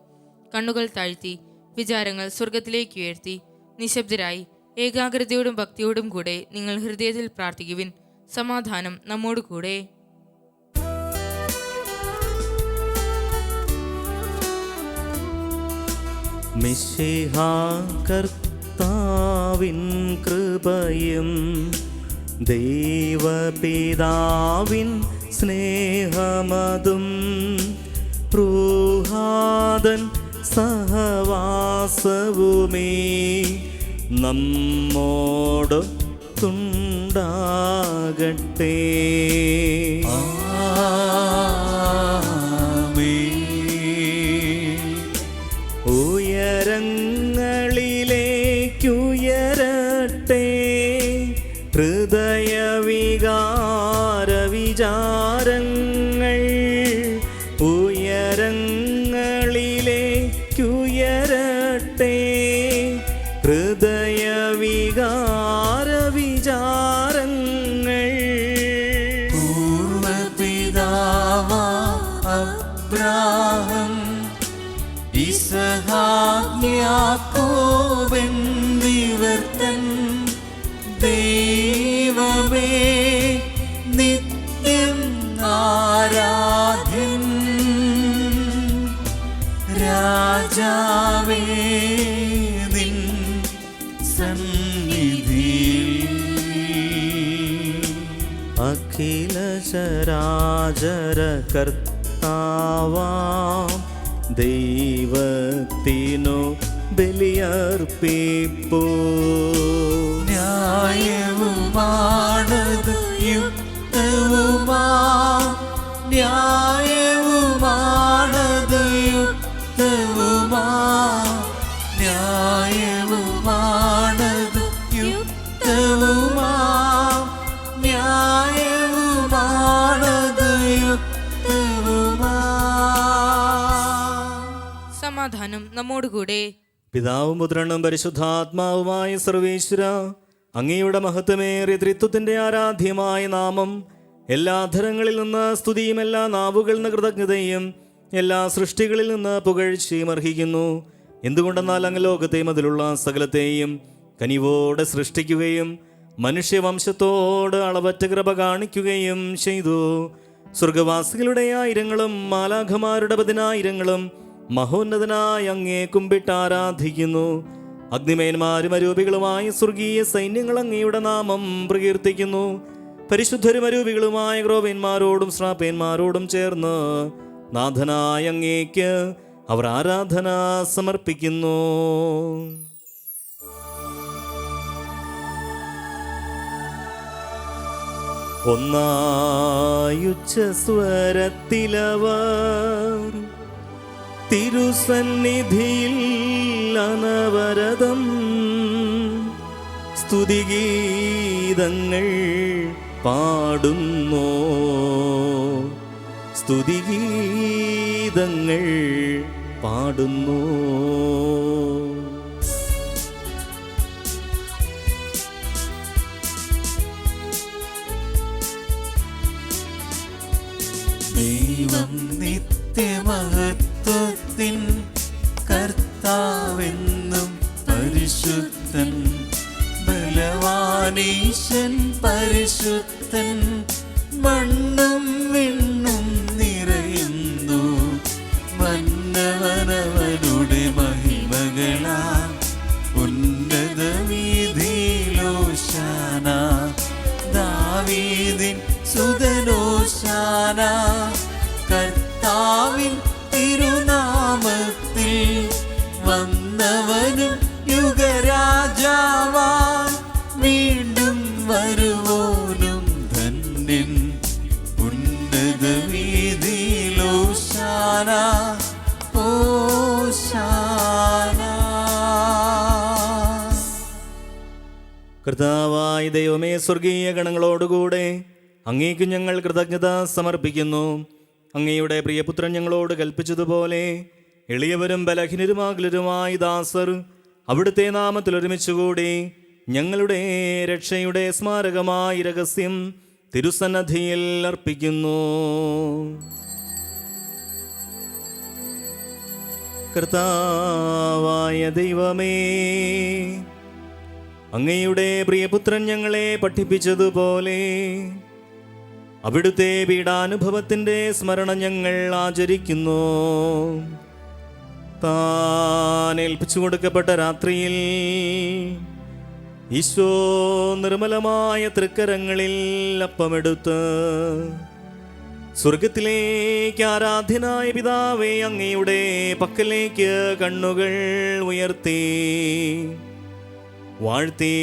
കണ്ണുകൾ താഴ്ത്തി വിചാരങ്ങൾ സ്വർഗത്തിലേക്ക് ഉയർത്തി നിശബ്ദരായി ഏകാഗ്രതയോടും ഭക്തിയോടും കൂടെ നിങ്ങൾ ഹൃദയത്തിൽ പ്രാർത്ഥിക്കുവിൻ. സമാധാനം നമ്മോട് കൂടെ. മിശിഹാ കർത്താവിൻ കൃപയും ദൈവപിതാവിൻ സ്നേഹമതും റൂഹാദൻ സഹവാസവുമേ നമ്മോടൊത്തുണ്ടാകട്ടെ. ഉയരങ്ങളിലേക്കുയരട്ടെ ഹൃദയവികാര വിചാരങ്ങൾ. ഉയരങ്ങളിലേക്കുയരട്ടെ ഹൃദയവികാര വിചാരങ്ങൾ. പൂർവപിതാവാ അബ്രാഹം ഇസ്ഹാക്ക് യാക്കോബ് എന്നിവർ തൻ ദൈവമേ നിത്യം ആരാധ്യൻ. രാജാവേ നിൻ സന്നിധിയിൽ അഖില ചരാചര കർത്താവാം ദൈവത്തിനു ബലിയർപ്പിപ്പൂ. ന്യായവുമാണത് യുക്തവുമാ, ന്യായവുമാണത് യുക്തവുമാ, ന്യായവുമാണത് യുക്തവുമാ, ന്യായവുമാണത് യുക്തവുമാ. സമാധാനം നമ്മോടുകൂടെ. പിതാവും പുത്രനും പരിശുദ്ധാത്മാവുമായ സർവേശ്വര, അങ്ങയുടെ മഹത്വമേറിയ ത്രിത്വത്തിന്റെ ആരാധ്യമായ നാമം എല്ലാ അധരങ്ങളിൽ നിന്ന് സ്തുതിയും എല്ലാ നാവുകളിൽ നിന്ന് കൃതജ്ഞതയും എല്ലാ സൃഷ്ടികളിൽ നിന്ന് പുകഴ്ചയും അർഹിക്കുന്നു. എന്തുകൊണ്ടെന്നാൽ അങ്ങ് ലോകത്തെയും അതിലുള്ള സകലത്തെയും കനിവോടെ സൃഷ്ടിക്കുകയും മനുഷ്യവംശത്തോട് അളവറ്റ കൃപ കാണിക്കുകയും ചെയ്തു. സ്വർഗവാസികളുടെ ആയിരങ്ങളും മാലാഖമാരുടെ 10,000 മഹോന്നതനായ അങ്ങേ കുമ്പിട്ട് ആരാധിക്കുന്നു. അഗ്നിമയന്മാരും അരൂപികളുമായ സ്വർഗീയ സൈന്യങ്ങൾ അങ്ങയുടെ നാമം പ്രകീർത്തിക്കുന്നു. പരിശുദ്ധരും അരൂപികളുമായ ക്രോവേന്മാരോടും ശ്രാപ്പേന്മാരോടും ചേർന്ന് നാഥനായ അങ്ങേക്ക് അവർ ആരാധന സമർപ്പിക്കുന്നു. ഒന്നായുച്ചസ്വരത്തിലവർ തിരുസന്നിധിയിൽ അനവരതം സ്തുതിഗീതങ്ങൾ പാടുന്നു. സ്തുതിഗീതങ്ങൾ പാടുന്നു. ദൈവം നിത്യമഹത്വത്തിൻ കർത്താവെന്നും പരിശുദ്ധൻ, ബലവാനീശൻ പരിശുദ്ധൻ, മണ്ണും വിണ്ണും നിറയുന്നു. മന്നവനവനുടെ മഹിമകളാം ഉന്നത വീഥിയിലോശാന. ദാവീദിൻ സുതനോശാന. കർത്താവിൻ തിരുനാമത്തിൽ വന്നവനും യുഗരാജാവാൻ വീണ്ടും വരുവോനും ധന്യൻ. ഉന്നത വീഥിയിലോശാന ഓശാന. കർത്താവായ ദൈവമേ, സ്വർഗീയ ഗണങ്ങളോടുകൂടെ അങ്ങേക്ക് ഞങ്ങൾ കൃതജ്ഞത സമർപ്പിക്കുന്നു. അങ്ങയുടെ പ്രിയപുത്രൻ ഞങ്ങളോട് കൽപ്പിച്ചതുപോലെ എളിയവരും ബലഹീനരുമാകുലരുമായ ദാസർ അവിടുത്തെ നാമത്തിൽ ഒരുമിച്ചുകൂടി ഞങ്ങളുടെ രക്ഷയുടെ സ്മാരകമായ രഹസ്യം തിരുസന്നദ്ധിയിൽ അർപ്പിക്കുന്നു. കർത്താവായ ദൈവമേ, അങ്ങയുടെ പ്രിയപുത്രൻ ഞങ്ങളെ പഠിപ്പിച്ചതുപോലെ അവിടുത്തെ പീഡാനുഭവത്തിൻ്റെ സ്മരണ ഞങ്ങൾ ആചരിക്കുന്നു. താൻ ഏൽപ്പിച്ചു കൊടുക്കപ്പെട്ട രാത്രിയിൽ ഈശോ നിർമ്മലമായ തൃക്കരങ്ങളിൽ അപ്പമെടുത്ത് സ്വർഗത്തിലേക്ക് ആരാധ്യനായ പിതാവേ അങ്ങയുടെ പക്കലേക്ക് കണ്ണുകൾ ഉയർത്തി വാഴ്ത്തി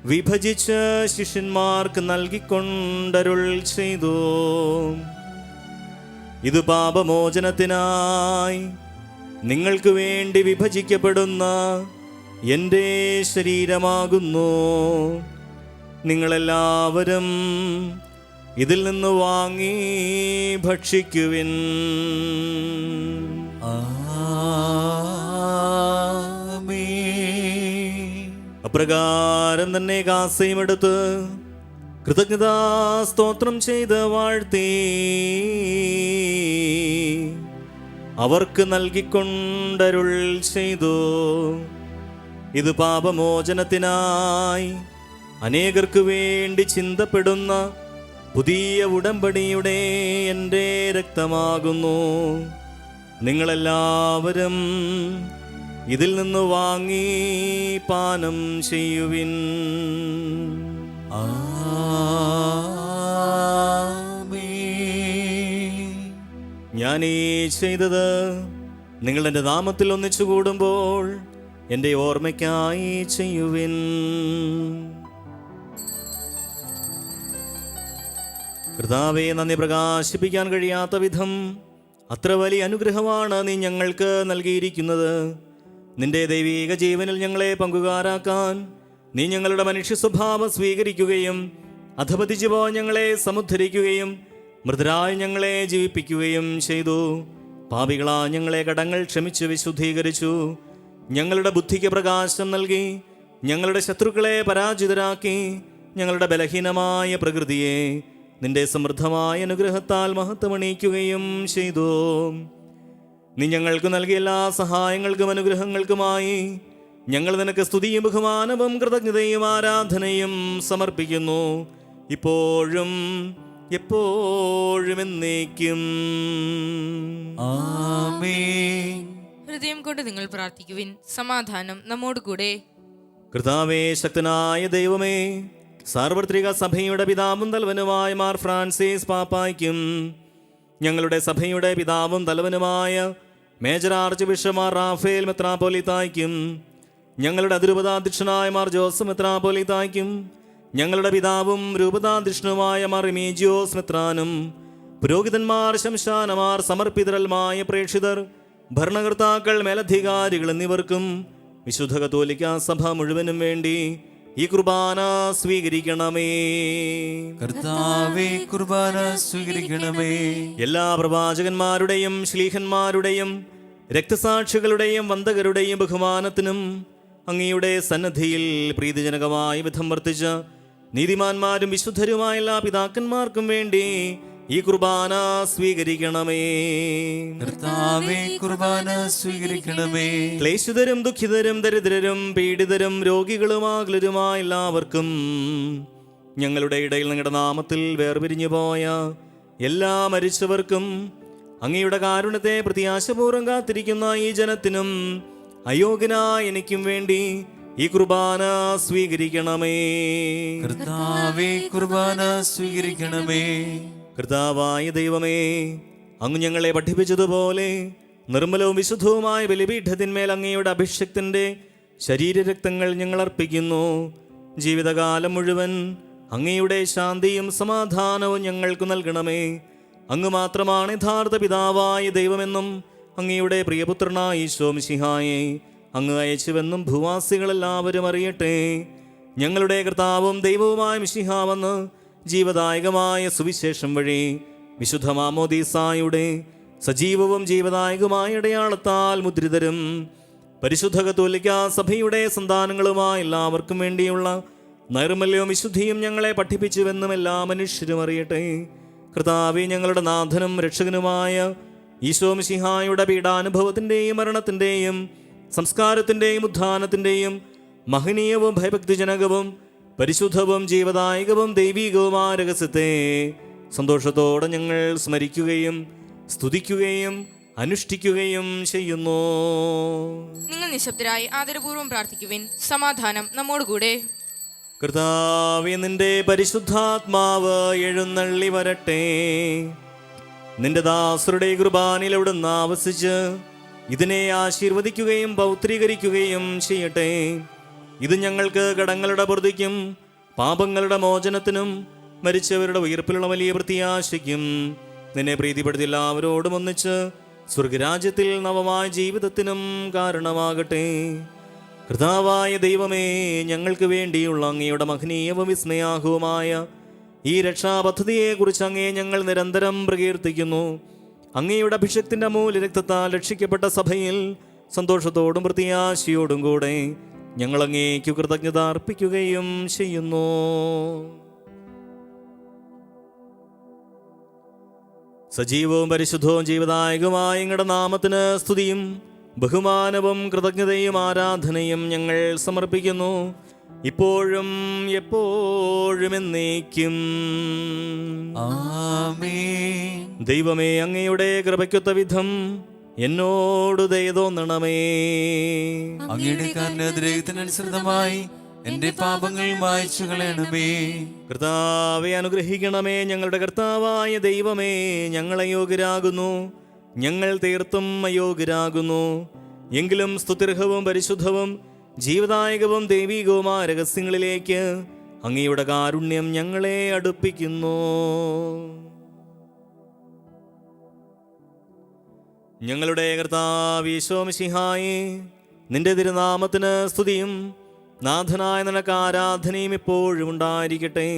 വിഭജിച്ച ശിഷ്യന്മാർക്ക് നൽകിക്കൊണ്ടരുൾ ചെയ്തു. ഇത് പാപമോചനത്തിനായി നിങ്ങൾക്ക് വേണ്ടി വിഭജിക്കപ്പെടുന്ന എൻ്റെ ശരീരമാകുന്നു. നിങ്ങളെല്ലാവരും ഇതിൽ നിന്ന് വാങ്ങി ഭക്ഷിക്കുവിൻ. അപ്രകാരം തന്നെ കാസയും എടുത്ത് കൃതജ്ഞതാ സ്തോത്രം ചെയ്ത് വാഴ്ത്തി അവർക്ക് നൽകിക്കൊണ്ടരുൾ ചെയ്തു. ഇത് പാപമോചനത്തിനായി അനേകർക്ക് വേണ്ടി ചിന്തപ്പെടുന്ന പുതിയ ഉടമ്പടിയുടെ എൻ്റെ രക്തമാകുന്നു. നിങ്ങളെല്ലാവരും ഇതിൽ നിന്ന് വാങ്ങി പാനം ചെയ്യുവിൻ. ഞാനീ ചെയ്തത് നിങ്ങൾ എൻ്റെ നാമത്തിൽ ഒന്നിച്ചു കൂടുമ്പോൾ എൻ്റെ ഓർമ്മയ്ക്കായി ചെയ്യുവിൻ. കർത്താവേ, നന്ദി പ്രകാശിപ്പിക്കാൻ കഴിയാത്ത വിധം അത്ര വലിയ അനുഗ്രഹമാണ് നീ ഞങ്ങൾക്ക് നൽകിയിരിക്കുന്നത്. നിന്റെ ദൈവീക ജീവനിൽ ഞങ്ങളെ പങ്കുകാരാക്കാൻ നീ ഞങ്ങളുടെ മനുഷ്യ സ്വഭാവം സ്വീകരിക്കുകയും അധപതിച്ചു പോയ ഞങ്ങളെ സമുദ്ധരിക്കുകയും മൃതരായ ഞങ്ങളെ ജീവിപ്പിക്കുകയും ചെയ്തു. പാപികളാ ഞങ്ങളെ കടങ്ങൾ ക്ഷമിച്ചു വിശുദ്ധീകരിച്ചു. ഞങ്ങളുടെ ബുദ്ധിക്ക് പ്രകാശം നൽകി ഞങ്ങളുടെ ശത്രുക്കളെ പരാജിതരാക്കി ഞങ്ങളുടെ ബലഹീനമായ പ്രകൃതിയെ നിന്റെ സമൃദ്ധമായ അനുഗ്രഹത്താൽ മഹത്വമണിയിക്കുകയും ചെയ്തു. നീ ഞങ്ങൾക്ക് നൽകിയ എല്ലാ സഹായങ്ങൾക്കും അനുഗ്രഹങ്ങൾക്കുമായി ഞങ്ങൾ നിനക്ക് സ്തുതിയും ബഹുമാനവും കൃതജ്ഞതയും ആരാധനയും സമർപ്പിക്കുന്നു, ഇപ്പോഴും എപ്പോഴും എന്നേക്കും. ആമേൻ. ഹൃദയം കൊണ്ട് നിങ്ങൾ പ്രാർത്ഥിക്കുവിൻ. സമാധാനം നമ്മോട് കൂടെ. കർത്താവേ, ശക്തനായ ദൈവമേ, സാർവത്രിക സഭയുടെ പിതാവും തലവനുമായ മാർ ഫ്രാൻസിസ് പാപ്പായ്ക്കും ഞങ്ങളുടെ സഭയുടെ പിതാവും തലവനുമായ major archbishop Mar Raphael മെത്രാപ്പോലീത്തായ്ക്കും ഞങ്ങളുടെ അതിരൂപതാധ്യക്ഷനായ മാർ ജോസഫ് മെത്രാപ്പോലീത്തായ്ക്കും ഞങ്ങളുടെ പിതാവും രൂപതാധ്യക്ഷനുമായ മാർ റിമീജിയോസ് മെത്രാനും പുരോഹിതന്മാർ, ശംശാനമാർ, സമർപ്പിതരൽമായ പ്രേക്ഷിതർ, ഭരണകർത്താക്കൾ, മേലധികാരികൾ എന്നിവർക്കും വിശുദ്ധ കത്തോലിക്ക സഭ മുഴുവനും വേണ്ടി ഈ കുർബാന സ്വീകരിക്കണമേ. കർത്താവേ, കുർബാന സ്വീകരിക്കണമേ. എല്ലാ പ്രവാചകന്മാരുടെയും ശ്ലീഹന്മാരുടെയും രക്തസാക്ഷികളുടെയും വന്ദകരുടെയും ബഹുമാനത്തിനും അങ്ങയുടെ സന്നദ്ധിയിൽ പ്രീതിജനകമായ വിധം വർത്തിച്ച നീതിമാന്മാരും വിശുദ്ധരുമായ എല്ലാ പിതാക്കന്മാർക്കും വേണ്ടി ഈ കുർബാന സ്വീകരിക്കണമേ. കർത്താവേ, കുർബാന സ്വീകരിക്കണമേ. ക്ലേശിതരും ദുഃഖിതരും ദരിദ്രരും പീഡിതരും രോഗികളുമാകുലരുമായ എല്ലാവർക്കും ഞങ്ങളുടെ ഇടയിൽ നിങ്ങളുടെ നാമത്തിൽ വേർപിരിഞ്ഞു പോയ എല്ലാ മരിച്ചവർക്കും അങ്ങയുടെ കാരുണ്യത്തെ പ്രത്യാശപൂർവ്വം കാത്തിരിക്കുന്ന ഈ ജനത്തിനും അയോഗ്യനായ എനിക്കും വേണ്ടി ഈ കുർബാന സ്വീകരിക്കണമേ. കർത്താവേ, കുർബാന സ്വീകരിക്കണമേ. കർത്താവായ ദൈവമേ, അങ്ങ് ഞങ്ങളെ പഠിപ്പിച്ചതുപോലെ നിർമ്മലവും വിശുദ്ധവുമായ ബലിപീഠത്തിന്മേൽ അങ്ങയുടെ അഭിഷേകത്തിൻ്റെ ശരീരരക്തങ്ങൾ ഞങ്ങൾ അർപ്പിക്കുന്നു. ജീവിതകാലം മുഴുവൻ അങ്ങയുടെ ശാന്തിയും സമാധാനവും ഞങ്ങൾക്ക് നൽകണമേ. അങ്ങ് മാത്രമാണ് യഥാർത്ഥ പിതാവായ ദൈവമെന്നും അങ്ങയുടെ പ്രിയപുത്രനായ ഈശോ മിശിഹായെ അങ്ങ് അയച്ചുവെന്നും ഭൂവാസികളെല്ലാവരും അറിയട്ടെ. ഞങ്ങളുടെ കർത്താവും ദൈവവുമായ മിശിഹാവെന്ന് ജീവദായകമായ സുവിശേഷം വഴി വിശുദ്ധ മാമോദീസായുടെ സജീവവും ജീവദായകമായ അടയാളത്താൽ മുദ്രിതരും പരിശുദ്ധ കത്തോലിക്കാ സഭയുടെ സന്താനങ്ങളുമായ എല്ലാവർക്കും വേണ്ടിയുള്ള നൈർമല്യവും വിശുദ്ധിയും ഞങ്ങളെ പഠിപ്പിച്ചുവെന്നും എല്ലാ മനുഷ്യരും അറിയട്ടെ. കർത്താവേ, ഞങ്ങളുടെ നാഥനും രക്ഷകനുമായ ഈശോ മിശിഹായുടെ പീഡാനുഭവത്തിൻ്റെയും മരണത്തിൻ്റെയും സംസ്കാരത്തിൻ്റെയും ഉത്ഥാനത്തിൻ്റെയും മഹനീയവും ഭയഭക്തിജനകവും പരിശുദ്ധവും ജീവദായകവും ദൈവികവുമായ രഹസ്യത്തെ സന്തോഷത്തോടെ ഞങ്ങൾ സ്മരിക്കുകയും സ്തുതിക്കുകയും അനുഷ്ഠിക്കുകയും ചെയ്യുന്നു. നിങ്ങൾ നിശബ്ദരായി ആദരപൂർവ്വം പ്രാർത്ഥിക്കുവിൻ. സമാധാനം നമ്മോടുകൂടെ. കർത്താവേ, നിന്റെ പരിശുദ്ധാത്മാവ് എഴുന്നള്ളി വരട്ടെ. നിന്റെ ദാസരുടെ കുർബാനയിൽ അവിടുന്ന് ആവസിച്ച് ഇതിനെ ആശീർവദിക്കുകയും പൗത്രീകരിക്കുകയും ചെയ്യട്ടെ. ഇത് ഞങ്ങൾക്ക് കടങ്ങളുടെ പൊറുതിക്കും പാപങ്ങളുടെ മോചനത്തിനും മരിച്ചവരുടെ ഉയർപ്പിലുള്ള വലിയ പ്രത്യാശയ്ക്കും നിന്നെ പ്രീതിപ്പെടുത്തി എല്ലാവരോടും ഒന്നിച്ച് സ്വർഗരാജ്യത്തിൽ നവമായ ജീവിതത്തിനും കാരണമാകട്ടെ. കർത്താവായ ദൈവമേ, ഞങ്ങൾക്ക് വേണ്ടിയുള്ള അങ്ങയുടെ മഹനീയവും വിസ്മയാഹവുമായ ഈ രക്ഷാപദ്ധതിയെക്കുറിച്ച് അങ്ങയെ ഞങ്ങൾ നിരന്തരം പ്രകീർത്തിക്കുന്നു. അങ്ങയുടെ അഭിഷേകത്തിൻ്റെ അമൂല്യ രക്തത്താൽ രക്ഷിക്കപ്പെട്ട സഭയിൽ സന്തോഷത്തോടും പ്രത്യാശയോടും കൂടെ ഞങ്ങൾ അങ്ങേക്കു കൃതജ്ഞത അർപ്പിക്കുകയും ചെയ്യുന്നു. സജീവവും പരിശുദ്ധവും ജീവദായകവുമായ അങ്ങയുടെ നാമത്തിന് സ്തുതിയും ബഹുമാനവും കൃതജ്ഞതയും ആരാധനയും ഞങ്ങൾ സമർപ്പിക്കുന്നു, ഇപ്പോഴും എപ്പോഴും എന്നേക്കും. ആമേൻ. ദൈവമേ, അങ്ങയുടെ കൃപയ്ക്കൊത്ത വിധം എന്നോട് ദയ തോന്നണമേ. അങ്ങയുടെ കാരുണ്യാതിരേകത്തിനനുസൃതമായി എന്റെ പാപങ്ങൾ മായ്ച്ചു കളയണമേ. കർത്താവെ അനുഗ്രഹിക്കണമേ. ഞങ്ങളുടെ കർത്താവായ ദൈവമേ, ഞങ്ങൾ അയോഗ്യരാകുന്നു, ഞങ്ങൾ തീർത്തും അയോഗ്യരാകുന്നു. എങ്കിലും സ്തുത്യർഹവും പരിശുദ്ധവും ജീവദായകവും ദൈവികവുമായ രഹസ്യങ്ങളിലേക്ക് അങ്ങയുടെ കാരുണ്യം ഞങ്ങളെ അടുപ്പിക്കുന്നു. ഞങ്ങളുടെ കർത്താവ് ഈശോ മിശിഹായേ, നിന്റെ തിരുനാമത്തിന് സ്തുതിയും നാഥനായ നിനക്ക് ആരാധനയും ഇപ്പോഴും ഉണ്ടായിരിക്കട്ടെ.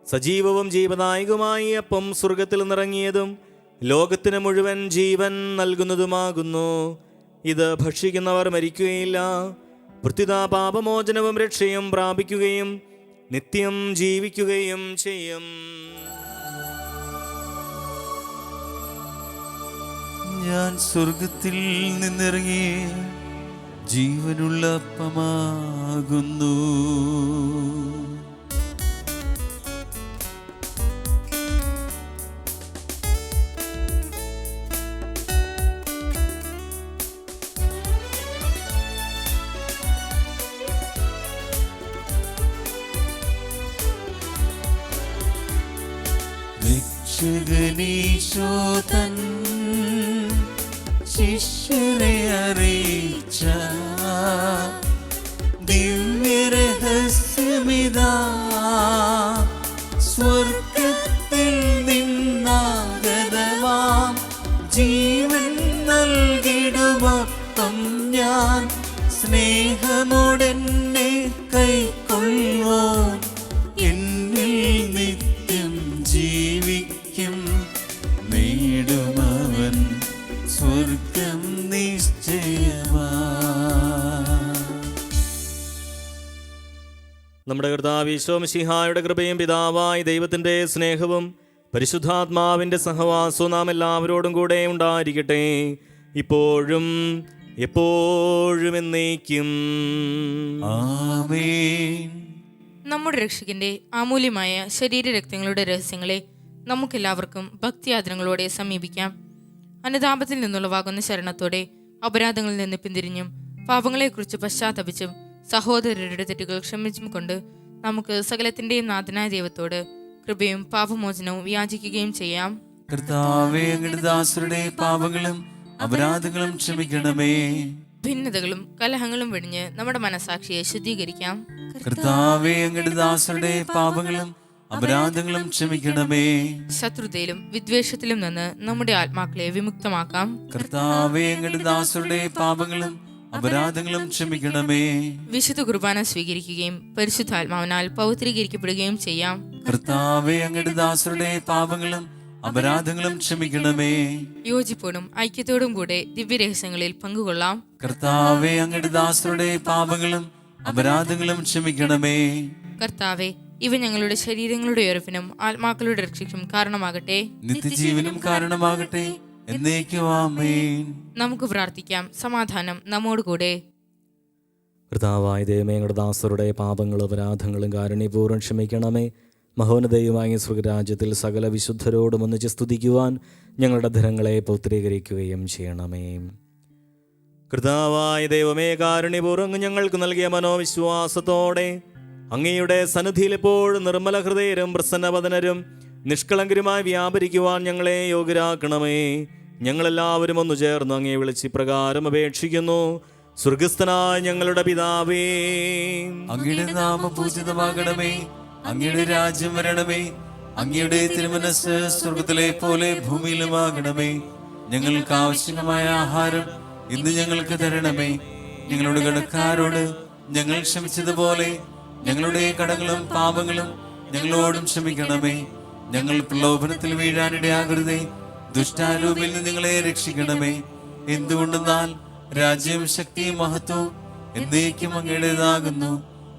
സജീവവും ജീവദായകവുമായി അപ്പം സ്വർഗത്തിൽ നിറങ്ങിയതും ലോകത്തിന് മുഴുവൻ ജീവൻ നൽകുന്നതുമാകുന്നു. ഇത് ഭക്ഷിക്കുന്നവർ മരിക്കുകയില്ല, പ്രത്യുത പാപമോചനവും രക്ഷയും പ്രാപിക്കുകയും നിത്യം ജീവിക്കുകയും ചെയ്യും. ഞാൻ സ്വർഗത്തിൽ നിന്നിറങ്ങി ജീവനുള്ള അപ്പമാകുന്നു. രക്ഷകനീശോ തൻ ശിഷ്യരെ അറിയിച്ച ദിവ്യരഹസ്യമിതാ, സ്വർഗത്തിൽ നിന്നാഗതമാം ജീവൻ നൽകിടുമപ്പം ഞാൻ സ്നേഹമോടെന്നെ കൈക്കൊള്ളുവാൻ എന്നിൽ നിത്യം ജീവിക്കും. നേടുമവൻ സ്വർഗം നിശ്ചയമാ. നമ്മുടെ കർത്താവ് ഈശോ മിശിഹായുടെ കൃപയും പിതാവായ ദൈവത്തിൻ്റെ സ്നേഹവും പരിശുദ്ധാത്മാവിൻ്റെ സഹവാസവും നാം എല്ലാവരോടും കൂടെ ഉണ്ടായിരിക്കട്ടെ, ഇപ്പോഴും എപ്പോഴും എന്നേക്കും. ആമേൻ. നമ്മുടെ രക്ഷകന്റെ അമൂല്യമായ ശരീരരക്തങ്ങളുടെ രഹസ്യങ്ങളെ നമുക്കെല്ലാവർക്കും ഭക്തിയാദരങ്ങളോടെ സമീപിക്കാം. അനുതാപത്തിൽ നിന്നുള്ളവാകുന്ന ശരണത്തോടെ അപരാധങ്ങളിൽ നിന്ന് പിന്തിരിഞ്ഞും പാപങ്ങളെക്കുറിച്ച് പശ്ചാത്തപിച്ചും സഹോദരരുടെ തെറ്റുകൾ ക്ഷമിച്ചും കൊണ്ട് നമുക്ക് സകലത്തിന്റെയും നാഥനായ ദൈവത്തോട് കൃപയും പാപമോചനവും യാചിക്കുകയും ചെയ്യാം. കർത്താവേ, അങ്ങയുടെ ദാസരുടെ പാപങ്ങളും അപരാധങ്ങളും ക്ഷമിക്കണമേ. ഭിന്നതകളും കലഹങ്ങളും വെടിഞ്ഞ് നമ്മുടെ മനസാക്ഷിയെ ശുദ്ധീകരിക്കാം. കർത്താവേ, അങ്ങയുടെ ദാസരുടെ പാപങ്ങളും അപരാധങ്ങളും ക്ഷമിക്കണമേ. ശത്രുതയിലും വിദ്വേഷത്തിലും നിന്ന് നമ്മുടെ ആത്മാക്കളെ വിമുക്തമാക്കാം. കർത്താവേ, അങ്ങയുടെ ദാസരുടെ പാപങ്ങളും അപരാധങ്ങളും ക്ഷമിക്കണമേ. വിശുദ്ധ കുർബാന സ്വീകരിക്കുകയും പരിശുദ്ധാത്മാവിനാൽ പൗത്രീകരിക്കപ്പെടുകയും ചെയ്യാം. കർത്താവേ, അങ്ങയുടെ ദാസരുടെ പാപങ്ങളും അപരാധങ്ങളും ക്ഷമിക്കണമേ. യോജിപ്പോടും ഐക്യത്തോടും കൂടെ ദിവ്യരഹസ്യങ്ങളിൽ പങ്കുകൊള്ളാം. കർത്താവേ, അങ്ങയുടെ ദാസരുടെ പാപങ്ങളും അപരാധങ്ങളും ക്ഷമിക്കണമേ. കർത്താവെ, ഇവ ഞങ്ങളുടെ ശരീരങ്ങളുടെ ഉയർപ്പിനും ആത്മാക്കളുടെ രക്ഷയ്ക്കും കാരണമാകട്ടെ. നിത്യജീവനും കാരണമാകട്ടെ. എന്നേക്കും ആമേൻ. നമുക്ക് പ്രാർത്ഥിക്കാം. സമാധാനം നമ്മോടുകൂടെ. കർത്താവായ ദൈവമേ, ഞങ്ങളുടെ ദാസരുടെ പാപങ്ങളും അപരാധങ്ങളും കാരുണ്യപൂർവ്വം ക്ഷമിക്കണമേ. മഹോന്നതയുമായ സ്വർഗരാജ്യത്തിൽ സകല വിശുദ്ധരോടും ഒന്നിച്ച് സ്തുതിക്കുവാൻ ഞങ്ങളുടെ ധനങ്ങളെ പൗത്രീകരിക്കുകയും ചെയ്യണമേ. കർത്താവായ ദൈവമേ, കാരുണ്യപൂർവ്വം ഞങ്ങൾക്ക് നൽകിയ മനോവിശ്വാസത്തോടെ അങ്ങയുടെ സന്നിധിയിൽ എപ്പോഴും നിർമ്മല ഹൃദയരും പ്രസന്നവദനരും നിഷ്കളങ്കരുമായി വ്യാപരിക്കുവാൻ ഞങ്ങളെ യോഗ്യരാക്കണമേ. ഞങ്ങളെല്ലാവരും ഒന്നു ചേർന്ന് അങ്ങയെ വിളിച്ച് പ്രകാരം അപേക്ഷിക്കുന്നു. സ്വർഗസ്ഥനായ ഞങ്ങളുടെ പിതാവേ, അങ്ങയുടെ നാമം പൂജിതമാകണമേ. അങ്ങയുടെ രാജ്യം വരണമേ. അങ്ങയുടെ തിരുമനസ്സ് സ്വർഗത്തിലെ പോലെ ഭൂമിയിലുമാകണമേ. ഞങ്ങൾക്ക് ആവശ്യമായ ആഹാരം ഇന്ന് ഞങ്ങൾക്ക് തരണമേ. ഞങ്ങളുടെ കടക്കാരോട് ഞങ്ങൾ ക്ഷമിച്ചതുപോലെ ഞങ്ങളുടെ കടങ്ങളും പാപങ്ങളും ഞങ്ങളോടും ക്ഷമിക്കണമേ. ഞങ്ങൾ പ്രലോഭനത്തിൽ വീഴാനിടയാകരുതേ. ദുഷ്ടാരൂപിൽ നിന്ന് ഞങ്ങളെ രക്ഷിക്കണമേ. എന്തുകൊണ്ടെന്നാൽ രാജ്യവും ശക്തിയും മഹത്വവും എന്നേക്കും അങ്ങയുടേതാകുന്നു.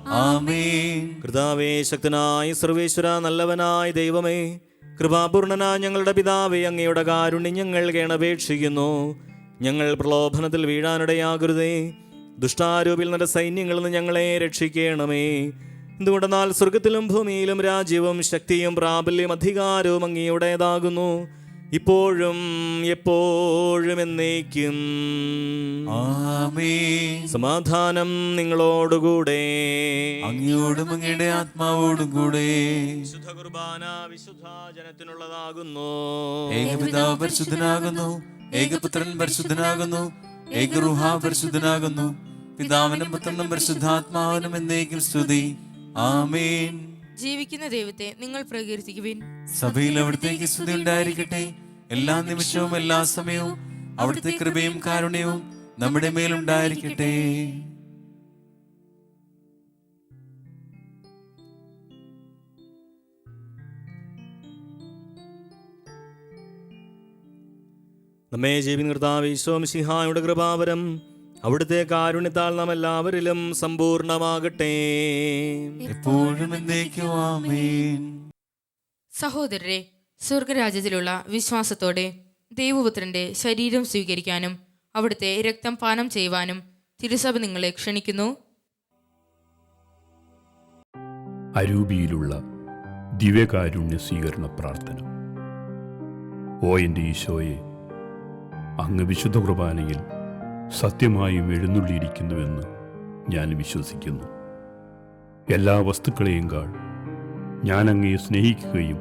ആമേൻ. കർത്താവേ, ശക്തനായ സർവേശ്വര, നല്ലവനായ ദൈവമേ, കൃപാപൂർണനായ ഞങ്ങളുടെ പിതാവേ, അങ്ങയുടെ കാരുണ്യം ഞങ്ങൾ കേണപേക്ഷിക്കുന്നു. ഞങ്ങൾ പ്രലോഭനത്തിൽ വീഴാനിടയാകരുതേ. ദുഷ്ടാരൂപിൽ നിന്റെ സൈന്യങ്ങളിൽ നിന്ന് ഞങ്ങളെ രക്ഷിക്കണമേ. എന്തുകൊണ്ടെന്നാൽ സ്വർഗത്തിലും ഭൂമിയിലും രാജ്യവും ശക്തിയും പ്രാബല്യം അധികാരവും അങ്ങയുടേതാകുന്നു, ഇപ്പോഴും എപ്പോഴും എന്നേക്കും. ആമേൻ. സമാധാനം നിങ്ങളോടുകൂടെ. അങ്ങയോടും അങ്ങയുടെ ആത്മാവോടും കൂടെ. വിശുദ്ധ കുർബാന വിശുദ്ധ ജനത്തിനുള്ളതാകുന്നു. ഏകപിതാവ് പരിശുദ്ധനാകുന്നു. ഏകപുത്രൻ പരിശുദ്ധനാകുന്നു. ഏകരൂഹ പരിശുദ്ധനാകുന്നു. പിതാവിനും പുത്രനും പരിശുദ്ധാത്മാവിനും എന്നേക്കും സ്തുതി. ആമേൻ. ജീവിക്കുന്ന ദൈവത്തെ നിങ്ങൾ പ്രകീർത്തിക്കുവിൻ. സഭയിൽ അവിടുത്തേക്ക് സ്തുതി ഉണ്ടായിരിക്കട്ടെ. എല്ലാ നിമിഷവും എല്ലാ സമയവും അവിടുത്തെ കൃപയും കാരുണ്യവും നമ്മുടെ മേലുണ്ടായിരിക്കട്ടെ. നമ്മെ ജീവിൻ കർത്താവ് ഈശോ മിശിഹായുടെ കൃപാവരം അവിടുത്തെ കാരുണ്യത്താൽ നാം എല്ലാവരിലും സമ്പൂർണമാകട്ടെ. എപ്പോഴും എന്നേക്കും ആമേൻ. സഹോദരരെ, സ്വർഗരാജ്യത്തിലുള്ള വിശ്വാസത്തോടെ ദൈവപുത്രന്റെ ശരീരം സ്വീകരിക്കാനും അവിടുത്തെ രക്തം പാനം ചെയ്യുവാനും തിരുസഭ നിങ്ങളെ ക്ഷണിക്കുന്നു. അരൂപിയിലുള്ള ദിവ്യകാരുണ്യ സ്വീകരണ പ്രാർത്ഥന. ഓ എൻ്റെ ഈശോയെ, അങ്ങ് വിശുദ്ധ കുർബാനയിൽ സത്യമായും എഴുന്നള്ളിയിരിക്കുന്നുവെന്ന് ഞാൻ വിശ്വസിക്കുന്നു. എല്ലാ വസ്തുക്കളെയും കാൾ ഞാൻ അങ്ങയെ സ്നേഹിക്കുകയും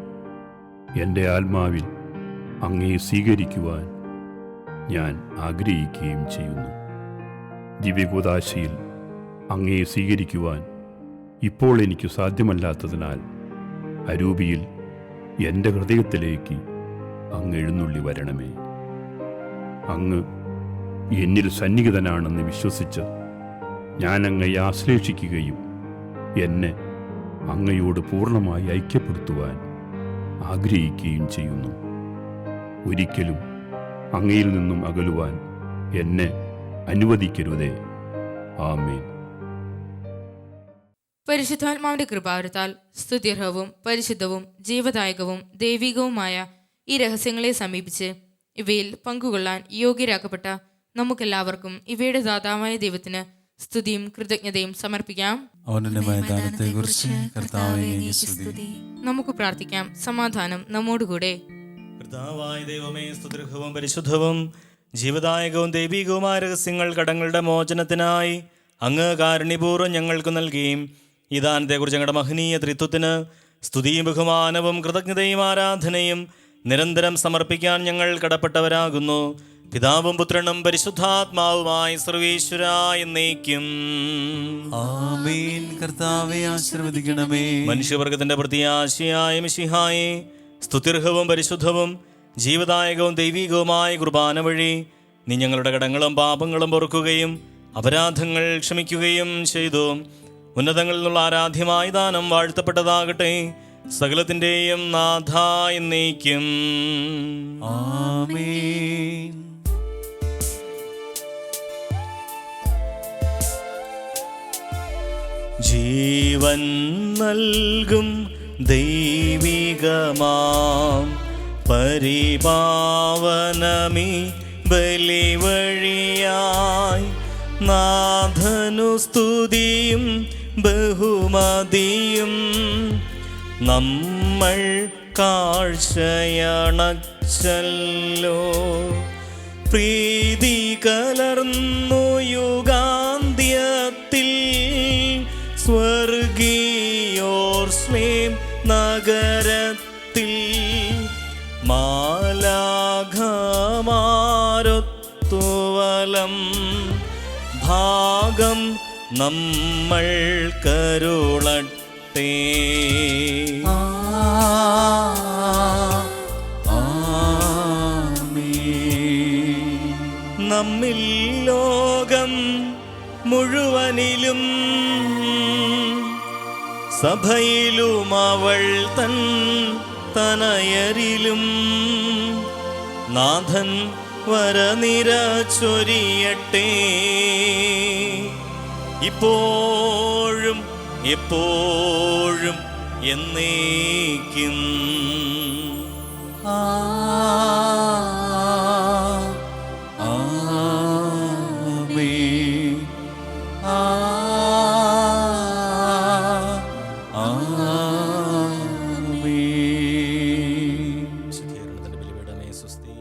എൻ്റെ ആത്മാവിൽ അങ്ങയെ സ്വീകരിക്കുവാൻ ഞാൻ ആഗ്രഹിക്കുകയും ചെയ്യുന്നു. ദിവ്യകൂദാശയിൽ അങ്ങയെ സ്വീകരിക്കുവാൻ ഇപ്പോൾ എനിക്ക് സാധ്യമല്ലാത്തതിനാൽ അരൂപിയിൽ എൻ്റെ ഹൃദയത്തിലേക്ക് അങ്ങ് എഴുന്നള്ളി വരണമേ. അങ്ങ് എന്നിൽ സന്നിഹിതനാണെന്ന് വിശ്വസിച്ച് ഞാൻ അങ്ങയെ ആശ്ലേഷിക്കുകയും എന്നെ അങ്ങയോട് പൂർണ്ണമായി ഐക്യപ്പെടുത്തുവാൻ ആഗ്രഹിക്കുകയും ചെയ്യുന്നു. ഒരിക്കലും അങ്ങയിൽ നിന്നും അകലുവാൻ എന്നെ അനുവദിക്കരുതേ. ആമേൻ. പരിശുദ്ധാത്മാവിന്റെ കൃപാവരത്താൽ സ്തുത്യർഹവും പരിശുദ്ധവും ജീവദായകവും ദൈവികവുമായ ഈ രഹസ്യങ്ങളെ സമീപിച്ച് ഇവയിൽ പങ്കുകൊള്ളാൻ യോഗ്യരാക്കപ്പെട്ട നമുക്കെല്ലാവർക്കും ഇവയുടെ ദാതാവായ ദൈവത്തിന് സ്തുതിയും കൃതജ്ഞതയും സമർപ്പിക്കാം. അവനുന്നതമായ ദാനത്തെക്കുറിച്ച് കർത്താവേ സ്തുതി. നമുക്ക് പ്രാർത്ഥിക്കാം. സമാധാനം നമ്മോടുകൂടെ. കർത്താവായ ദൈവമേ, സ്തുത്യർഹവും പരിശുദ്ധവും ജീവദായകവും ദൈവികവുമായ രഹസ്യങ്ങൾ കടങ്ങളുടെ മോചനത്തിനായി അങ്ങ് കാരുണ്യപൂർവ്വം ഞങ്ങൾക്ക് നൽകുകയും ഈ ദാനത്തെക്കുറിച്ച് ഞങ്ങളുടെ മഹനീയ ത്രിത്വത്തിന് സ്തുതിയും ബഹുമാനവും കൃതജ്ഞതയും ആരാധനയും നിരന്തരം സമർപ്പിക്കാൻ ഞങ്ങൾ കടപ്പെട്ടവരാകുന്നു. പിതാവും പുത്രനും പരിശുദ്ധാത്മാവുമായി സർവേശ്വര എന്നേക്കും. ആമേൻ. കർത്താവേ ആശീർവദിക്കണമേ. മനുഷ്യവർഗത്തിന്റെ പ്രത്യാശയായ മിശിഹായെ, സ്തുത്യർഹവും പരിശുദ്ധവും ജീവദായകവും ദൈവികവുമായ കുർബാന വഴി നീ ഞങ്ങളുടെ കടങ്ങളും പാപങ്ങളും പൊറുക്കുകയും അപരാധങ്ങൾ ക്ഷമിക്കുകയും ചെയ്തു. ഉന്നതങ്ങളിൽ നിന്നുള്ള ആരാധ്യമായ ദാനം വാഴ്ത്തപ്പെട്ടതാകട്ടെ. സകലത്തിൻ്റെയും നാഥ എന്നേക്കും. ആമേൻ. ജീവൻ നൽകും ദൈവികമാം പരിപാവനമീ ബലി വഴിയായി നാഥനു സ്തുതിയും ബഹുമതിയും നമ്മൾ കാഴ്ചയണച്ചല്ലോ. പ്രീതി കലർന്നു യുഗാന്ത്യത്തിൽ സ്വർഗീയോർസ്ലേം നഗരത്തിൽ മാലാഖമാരൊത്തുവലം ഭാഗം നമ്മൾ കരുളട്ടെ. നമ്മിൽ ലോകം മുഴുവനിലും സഭയിലും അവൾ തൻ തനയരിലും നാഥൻ വരനിര ചൊരിയട്ടെ. ഇപ്പോഴും എപ്പോഴും എന്നേക്കും. ശുദ്ധീകരണത്തിന്റെ ബലിപീഠമേ സ്വസ്തി.